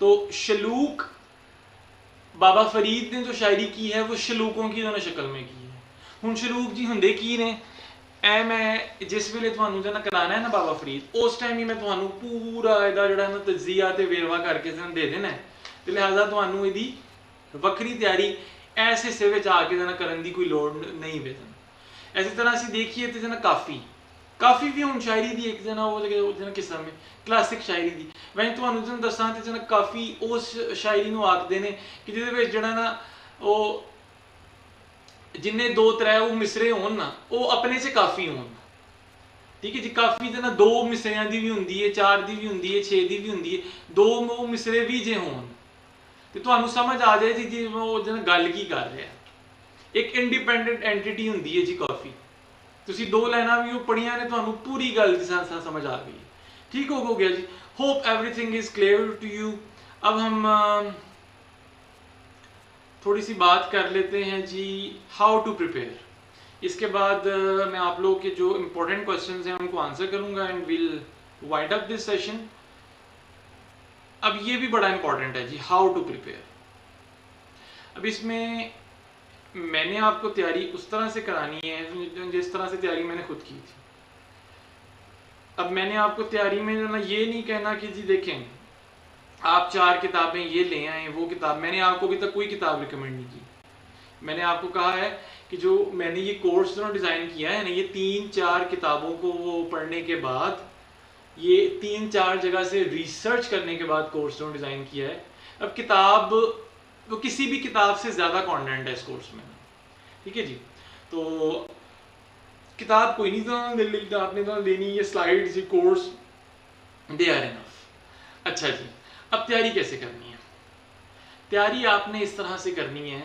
तो शलूक बाबा फरीद ने जो शायरी की है वो शलूकों की जो ना शक्ल में की है। हुण शलूक जी हुंदे की ने, ए मैं जिस वेले तुहानू जो ना कराना है ना बाबा फरीद, उस टाइम ही मैं तुहानू पूरा इहदा जिहड़ा ना तज्जिया ते वेरवा करके दे देना है, ते लिहाजा तुहानू इहदी वक्री तैयारी ऐसे हिस्से विच आके जो ना करन दी कोई लोड़ नहीं वेदन। इसी तरह असीं देखिए तो जो ना काफी भी हुण शायरी दी एक जना वो किस्म है क्लासिक शायरी दी। वैसे तुहानू जो दसां ते जो ना काफी उस शायरी नू आखदे ने कि जिहदे विच जिहड़ा ना वो जिन्ने दो त्रै वो मिसरे होन ना वो अपने च काफी होन। ठीक है जी, काफी जो ना दो मिसरियां दी भी हुंदी है, चार दी भी हुंदी है, 6 दी भी हुंदी है, दो वो मिसरे भी जे होन ते तुहानू समझ आ जाए जी वो जो ना गल की कर रहा है। एक इंडिपेंडेंट एंटिटी हुंदी है जी काफी, तुसी दो लाइना भी वो पढ़िया ने तुहानू पूरी गल समझ आ गई। ठीक हो गया जी, hope everything is clear to you. अब हम थोड़ी सी बात कर लेते हैं जी हाउ टू प्रिपेयर। इसके बाद मैं आप लोगों के जो इम्पोर्टेंट क्वेश्चंस हैं उनको आंसर करूंगा and will wind up this session. अब ये भी बड़ा इंपॉर्टेंट है जी हाउ टू प्रिपेयर। अब इसमें मैंने आपको तैयारी उस तरह से करानी है जिस तरह से तैयारी मैंने खुद की थी। अब मैंने आपको तैयारी में ना ये नहीं कहना कि जी देखें आप 4 किताबें ये ले आए, वो किताब, मैंने आपको अभी तक कोई किताब रिकमेंड नहीं की। मैंने आपको कहा है कि जो मैंने ये कोर्स जो डिज़ाइन किया है ना, ये 3-4 किताबों को वो पढ़ने के बाद, ये 3-4 जगह से रिसर्च करने के बाद कोर्स जो डिज़ाइन किया है। अब किताब वो किसी भी किताब से ज़्यादा कंटेंट है इस कोर्स में। ठीक है जी, तो किताब कोई नहीं तो आपने तो लेनी है स्लाइड्स, ये कोर्स दे आर इनफ। अच्छा जी, अब तैयारी कैसे करनी है? तैयारी आपने इस तरह से करनी है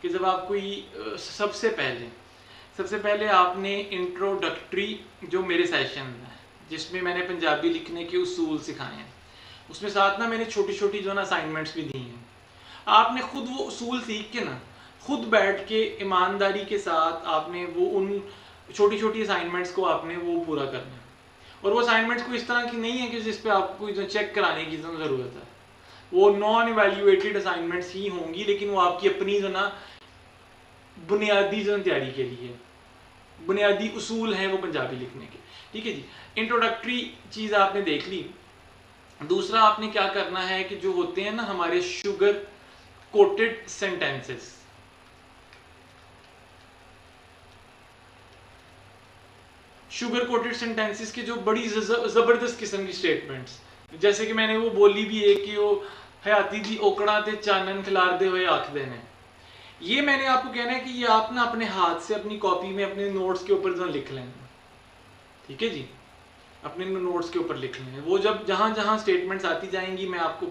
कि जब आप कोई सबसे पहले आपने इंट्रोडक्टरी जो मेरे सेशन है जिसमें मैंने पंजाबी लिखने के उसूल सिखाए हैं, उसमें साथ ना मैंने छोटी छोटी जो ना असाइनमेंट्स भी दी हैं। आपने खुद वो उसूल सीख के ना खुद बैठ के ईमानदारी के साथ आपने वो उन छोटी छोटी असाइनमेंट्स को आपने वो पूरा करना है। और वो असाइनमेंट्स को इस तरह की नहीं है कि जिस पे आपको चेक कराने की ज़रूरत है, वो नॉन इवेल्युएटेड असाइनमेंट्स ही होंगी, लेकिन वो आपकी अपनी जो ना बुनियादी जो तैयारी के लिए बुनियादी उसूल हैं वो पंजाबी लिखने के। ठीक है जी, इंट्रोडक्टरी चीज़ आपने देख ली। दूसरा आपने क्या करना है कि जो होते हैं ना हमारे sugar coated sentences, sugar coated sentences के जो बड़ी जबरदस्त किस्म की स्टेटमेंट्स, जैसे कि मैंने वो बोली भी है कि वो हयाती दी ओकड़ा ते चानन खिलारदे हुए आखदे ने, ये मैंने आपको कहना है कि ये आप ना अपने हाथ से अपनी कॉपी में अपने नोट्स के ऊपर जो लिख लें। ठीक है जी, अपने नोट्स के ऊपर लिख लें। वो जब जहाँ जहाँ स्टेटमेंट्स आती जाएंगी मैं आपको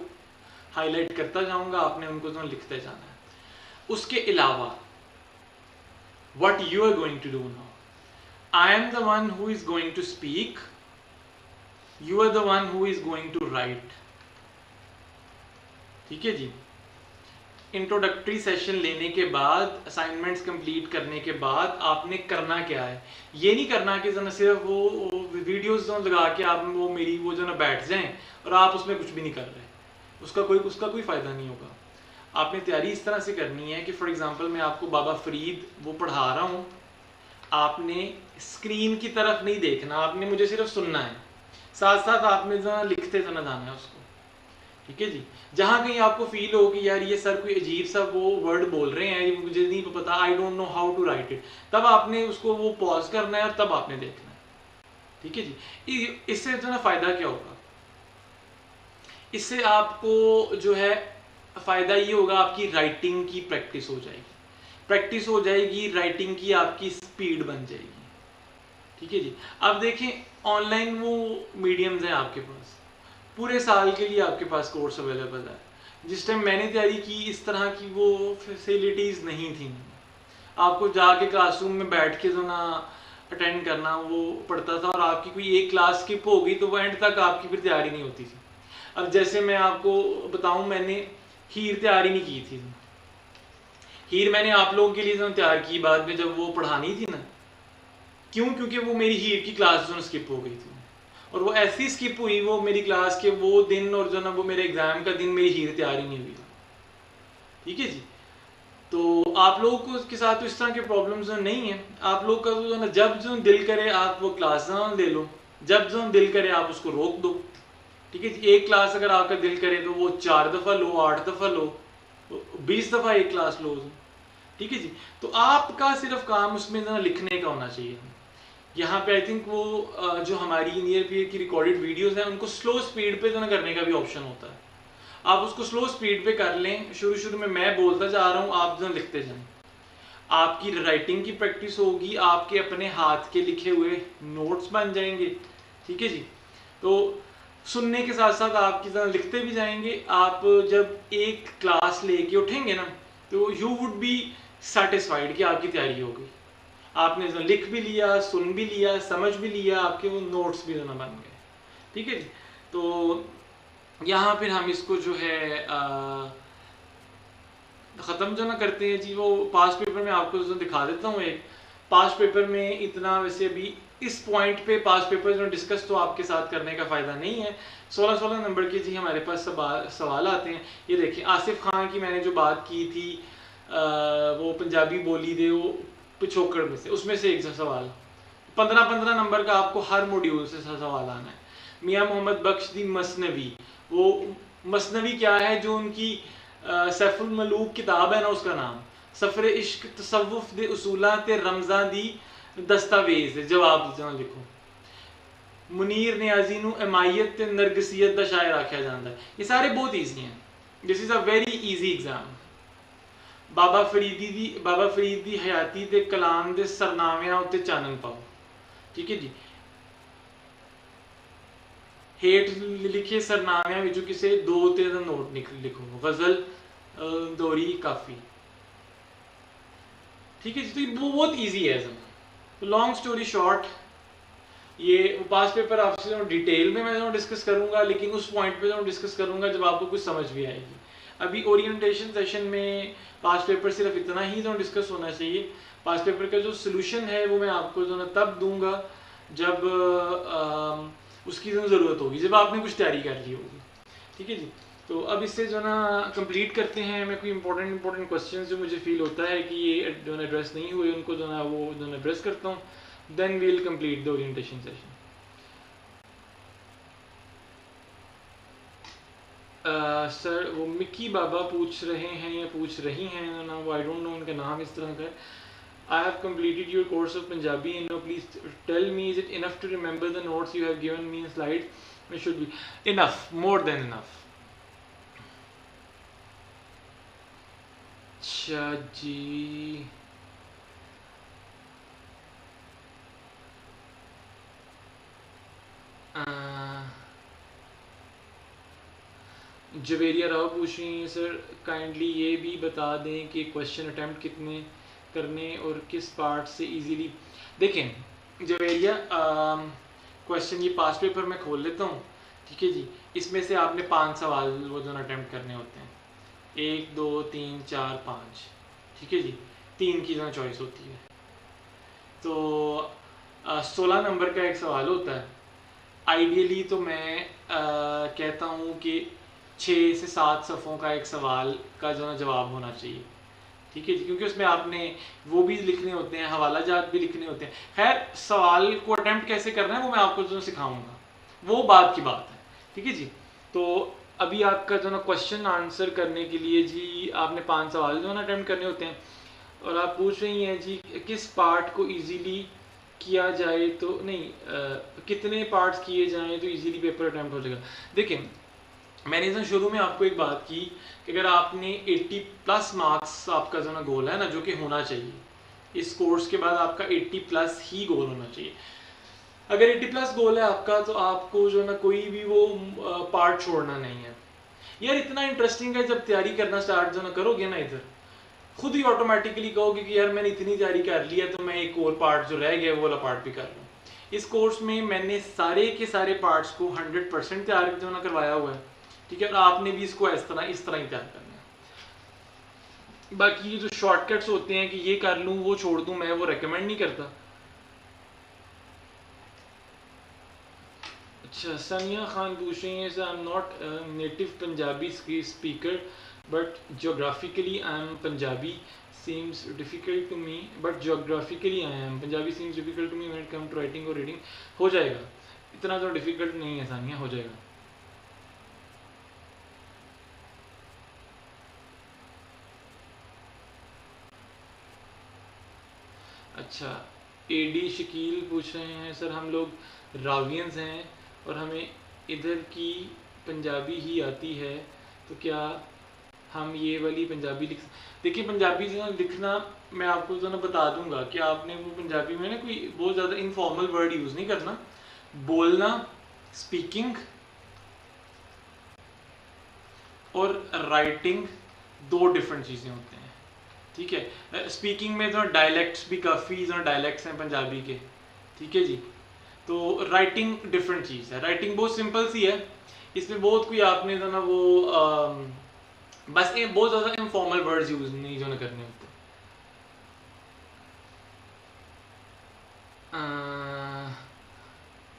हाईलाइट करता जाऊंगा, आपने उनको जो लिखते जाना है। उसके अलावा what you are going to do now, I am the one who is going to speak, you are the one who is going to write। ठीक है जी, इंट्रोडक्टरी सेशन लेने के बाद, असाइनमेंट्स कंप्लीट करने के बाद आपने करना क्या है, ये नहीं करना कि जो ना सिर्फ वो वीडियोस जो लगा के आप वो मेरी वो जो ना बैठ जाएं और आप उसमें कुछ भी नहीं कर रहे, उसका कोई फ़ायदा नहीं होगा। आपने तैयारी इस तरह से करनी है कि फॉर एग्जांपल मैं आपको बाबा फरीद वो पढ़ा रहा हूँ, आपने स्क्रीन की तरफ नहीं देखना, आपने मुझे सिर्फ सुनना है, साथ साथ आपने जो लिखते जाना है उसको। ठीक है जी, जहाँ कहीं आपको फील हो कि यार ये सर कोई अजीब सा वो वर्ड बोल रहे हैं, मुझे नहीं पता, I don't know how to write it, तब आपने उसको वो पॉज करना है और तब आपने देखना है। ठीक है जी, इससे जो ना फ़ायदा क्या होगा, इससे आपको जो है फ़ायदा ये होगा, आपकी राइटिंग की प्रैक्टिस हो जाएगी, राइटिंग की आपकी स्पीड बन जाएगी। ठीक है जी, अब देखें ऑनलाइन वो मीडियम्स हैं आपके पास, पूरे साल के लिए आपके पास कोर्स अवेलेबल है। जिस टाइम मैंने तैयारी की इस तरह की वो फैसिलिटीज़ नहीं थी, आपको जाके क्लासरूम में बैठ के जो ना अटेंड करना वो पड़ता था, और आपकी कोई एक क्लास स्किप हो गई तो वो एंड तक आपकी फिर तैयारी नहीं होती थी। अब जैसे मैं आपको बताऊं, मैंने हीर तैयारी नहीं की थी, हीर मैंने आप लोगों के लिए जो तैयार की बाद में जब वो पढ़ानी थी ना, क्यों, क्योंकि वो मेरी हीर की क्लास जो स्किप हो गई थी, और वो ऐसी स्किप हुई वो मेरी क्लास के वो दिन, और जो ना वो मेरे एग्जाम का दिन मेरी हीर तैयारी नहीं हुई। ठीक है जी, तो आप लोगों को के साथ तो इस तरह के प्रॉब्लम्स नहीं है, आप लोग का जो ना जब जो दिल करे आप वो क्लास ले लो, जब जो दिल करे आप उसको रोक दो। ठीक है जी, एक क्लास अगर आपका दिल करे तो वो 4 दफ़ा लो, 8 दफ़ा लो, 20 दफ़ा एक क्लास लो। ठीक है जी, तो आपका सिर्फ काम उसमें ना लिखने का होना चाहिए। यहाँ पे आई थिंक वो जो हमारी नियर पीयर की रिकॉर्डेड वीडियोस हैं उनको स्लो स्पीड पे जो ना करने का भी ऑप्शन होता है, आप उसको स्लो स्पीड पे कर लें। शुरू में मैं बोलता जा रहा हूँ, आप जो लिखते जाएं, आपकी राइटिंग की प्रैक्टिस होगी, आपके अपने हाथ के लिखे हुए नोट्स बन जाएंगे। ठीक है जी, तो सुनने के साथ साथ आप की तरह लिखते भी जाएंगे। आप जब एक क्लास लेके उठेंगे ना तो यू वुड बी सेटिस्फाइड कि आपकी तैयारी हो गई, आपने लिख भी लिया, सुन भी लिया, समझ भी लिया, आपके वो नोट्स भी बन गए। ठीक है जी, तो यहाँ फिर हम इसको जो है ख़त्म जो ना करते हैं जी। वो पास्ट पेपर में आपको जो दिखा देता हूँ, एक पास्ट पेपर में इतना वैसे अभी इस पॉइंट पे पास्ट पेपर जो डिस्कस तो आपके साथ करने का फ़ायदा नहीं है। 16 नंबर के जी हमारे पास सवाल आते हैं। ये देखिए, आसिफ खान की मैंने जो बात की थी वो पंजाबी बोली दे वो पिछोकड़ में से, उसमें से एक सवाल 15 नंबर का आपको हर मॉड्यूल से सवाल आना है। मियाँ मोहम्मद बख्श दी मसनवी, वो मसनवी क्या है, जो उनकी सैफुल मलूक किताब है ना, उसका नाम सफ़र इश्क तसव्वुफ दे उसूला ते रमज़ा दी दस्तावेज़ है। जवाब जो लिखो, मुनीर नियाजी नू एमायत ते नरगसियत का शायर आख्या जाता है। ये सारे बहुत ईजी हैं, this is a very easy exam. Baba Farid दी हयाती ते कलाम दे सरनामियां उत्ते चानन पाओ। ठीक है जी, हेठ लिखे सरनामियां विचों किसे 2 नोट लिखो, गज़ल, दोरी, काफ़ी। ठीक है जी, तो ये बहुत ईजी है। तो लॉन्ग स्टोरी शॉर्ट, ये पास्ट पेपर आपसे डिटेल में मैं डिस्कस करूंगा, लेकिन उस पॉइंट पे डिस्कस करूंगा जब आपको कुछ समझ भी आएगी। अभी ओरिएंटेशन सेशन में पास्ट पेपर सिर्फ इतना ही जो डिस्कस होना चाहिए। पास्ट पेपर का जो सोल्यूशन है वो मैं आपको जो ना तब दूंगा जब उसकी जो ज़रूरत होगी, जब आपने कुछ तैयारी कर ली होगी। ठीक है जी। तो अब इससे जो ना कंप्लीट करते हैं। मैं कोई इंपॉर्टेंट क्वेश्चंस जो मुझे फील होता है कि ये जो ना एड्रेस नहीं हुए उनको जो ना वो जो ना एड्रेस करता हूँ, then we will complete the orientation session. Sir वो मिक्की बाबा पूछ रहे हैं या पूछ रही हैं ना, वो आई डोंट नो उनका नाम इस तरह का है। I have completed your course of Punjabi and now please tell me, is it enough to remember the notes you have given me in slides? It should be enough, more than enough. अच्छा जी, जवेरिया राव पूछ रही हैं sir kindly ये भी बता दें कि question attempt कितने करने और किस पार्ट से इजीली। देखें जवेरिया, क्वेश्चन ये पास्ट पेपर में खोल लेता हूँ, ठीक है जी। इसमें से आपने 5 सवाल वो जो अटैम्प्ट करने होते हैं, 1 2 3 4 5, ठीक है जी। 3 की जो चॉइस होती है, तो 16 नंबर का एक सवाल होता है। आइडियली तो मैं कहता हूँ कि 6 से 7 सफ़ों का एक सवाल का जो ना जवाब होना चाहिए, ठीक है जी, क्योंकि उसमें आपने वो भी लिखने होते हैं, हवाला जात भी लिखने होते हैं। खैर सवाल को अटैम्प्ट कैसे करना है वो मैं आपको जो सिखाऊंगा, वो बात की बात है, ठीक है जी। तो अभी आपका जो ना क्वेश्चन आंसर करने के लिए जी आपने 5 सवाल जो ना अटैम्प्ट करने होते हैं, और आप पूछ रही हैं जी किस पार्ट को ईजीली किया जाए तो नहीं कितने पार्ट्स किए जाएँ तो ईजीली पेपर अटैम्प्ट हो जाएगा। देखिए मैंने तो शुरू में आपको एक बात की कि अगर आपने 80+ मार्क्स आपका जो ना गोल है ना, जो कि होना चाहिए इस कोर्स के बाद आपका 80+ ही गोल होना चाहिए। अगर 80+ गोल है आपका तो आपको जो ना कोई भी वो पार्ट छोड़ना नहीं है। यार इतना इंटरेस्टिंग है, जब तैयारी करना स्टार्ट जो ना करोगे ना, इधर खुद ही ऑटोमेटिकली कहोगे कि यार मैंने इतनी तैयारी कर ली है तो मैं एक और पार्ट जो रह गया वो वाला पार्ट भी कर लूँ। इस कोर्स में मैंने सारे के सारे पार्ट्स को 100% तैयार जो ना करवाया हुआ है, ठीक है। और आपने भी इसको इस तरह ही तैयार करना है। बाकी ये जो शॉर्टकट्स होते हैं कि ये कर लूँ वो छोड़ दूँ, मैं वो रेकमेंड नहीं करता। अच्छा सनिया खान पूछ रही हैं, I am not native Punjabi speaker but geographically I am Punjabi, seems difficult to me, but geographically I am Punjabi seems difficult to me when it comes to writing or reading। हो जाएगा, इतना तो डिफिकल्ट नहीं है सानिया, हो जाएगा। अच्छा AD Shakeel पूछ रहे हैं, सर हम लोग रावियंस हैं और हमें इधर की पंजाबी ही आती है, तो क्या हम ये वाली पंजाबी लिख। देखिए पंजाबी जो लिखना मैं आपको जो ना बता दूंगा कि आपने वो पंजाबी में ना कोई बहुत ज़्यादा इनफॉर्मल वर्ड यूज़ नहीं करना। बोलना, स्पीकिंग और राइटिंग 2 डिफरेंट चीज़ें होते हैं, ठीक है। स्पीकिंग में जो डायलैक्ट्स भी काफ़ी जो डायलैक्ट्स हैं पंजाबी के, ठीक है जी। तो राइटिंग डिफरेंट चीज़ है। राइटिंग बहुत सिंपल सी है, इसमें बहुत कोई आपने जो ना वो बस ये बहुत ज़्यादा इनफॉर्मल वर्ड्स यूज नहीं जो ना करने होते।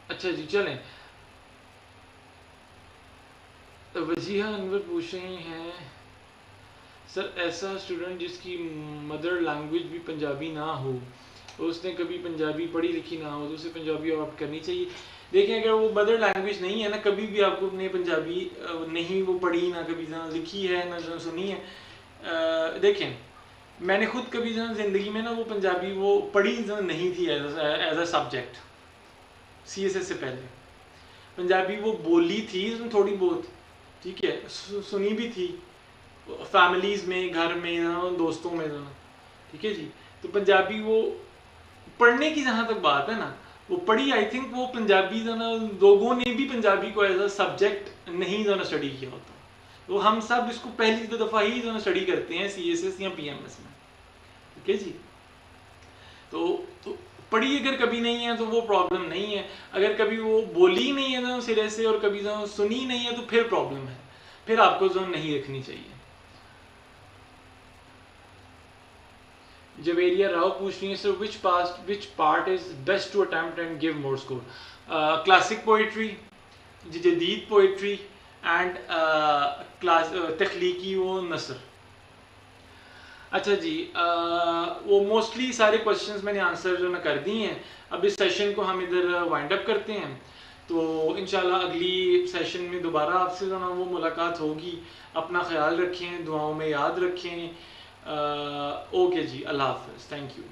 अच्छा जी चलें। वजीहा अनवर पूछ रही हैं, सर ऐसा स्टूडेंट जिसकी मदर लैंग्वेज भी पंजाबी ना हो और उसने कभी पंजाबी पढ़ी लिखी ना हो तो उसे पंजाबी ऑप्ट करनी चाहिए। देखें अगर वो मदर लैंग्वेज नहीं है ना, कभी भी आपको अपने पंजाबी नहीं वो पढ़ी ना कभी ना लिखी है ना जो सुनी है, देखें मैंने खुद कभी जो ज़िंदगी में ना वो पंजाबी वो पढ़ी जो नहीं थी एज अ सब्जेक्ट। CSS से पहले पंजाबी वो बोली थी थोड़ी बहुत, ठीक है, सुनी भी थी फैमिलीज़ में, घर में, दोस्तों में, ठीक है जी। तो पंजाबी वो पढ़ने की जहाँ तक बात है ना, वो पढ़ी आई थिंक वो पंजाबी जो ना लोगों ने भी पंजाबी को एज अ सब्जेक्ट नहीं जो ना स्टडी किया होता। तो हम सब इसको पहली दफ़ा ही जो ना स्टडी करते हैं CSS या PMS में, ठीक है जी। तो पढ़ी अगर कभी नहीं है तो वो प्रॉब्लम नहीं है। अगर कभी वो बोली नहीं है ना सिरे से और कभी जो सुनी नहीं है तो फिर प्रॉब्लम है, फिर आपको जो नहीं रखनी चाहिए। जवेरिया राव पूछ रही है sir which part is best to attempt and give more score? Classic poetry, जदीद पोइट्री एंड क्लास तख्लीकी व नसर। अच्छा जी, वो मोस्टली सारे क्वेश्चंस मैंने आंसर जो मैं कर दिए हैं। अब इस सेशन को हम इधर वाइंड अप करते हैं, तो इंशाल्लाह अगली सेशन में दोबारा आपसे जो ना वो मुलाकात होगी। अपना ख्याल रखें, दुआओं में याद रखें। ओके जी, अल्लाह हाफ़िज़, थैंक यू।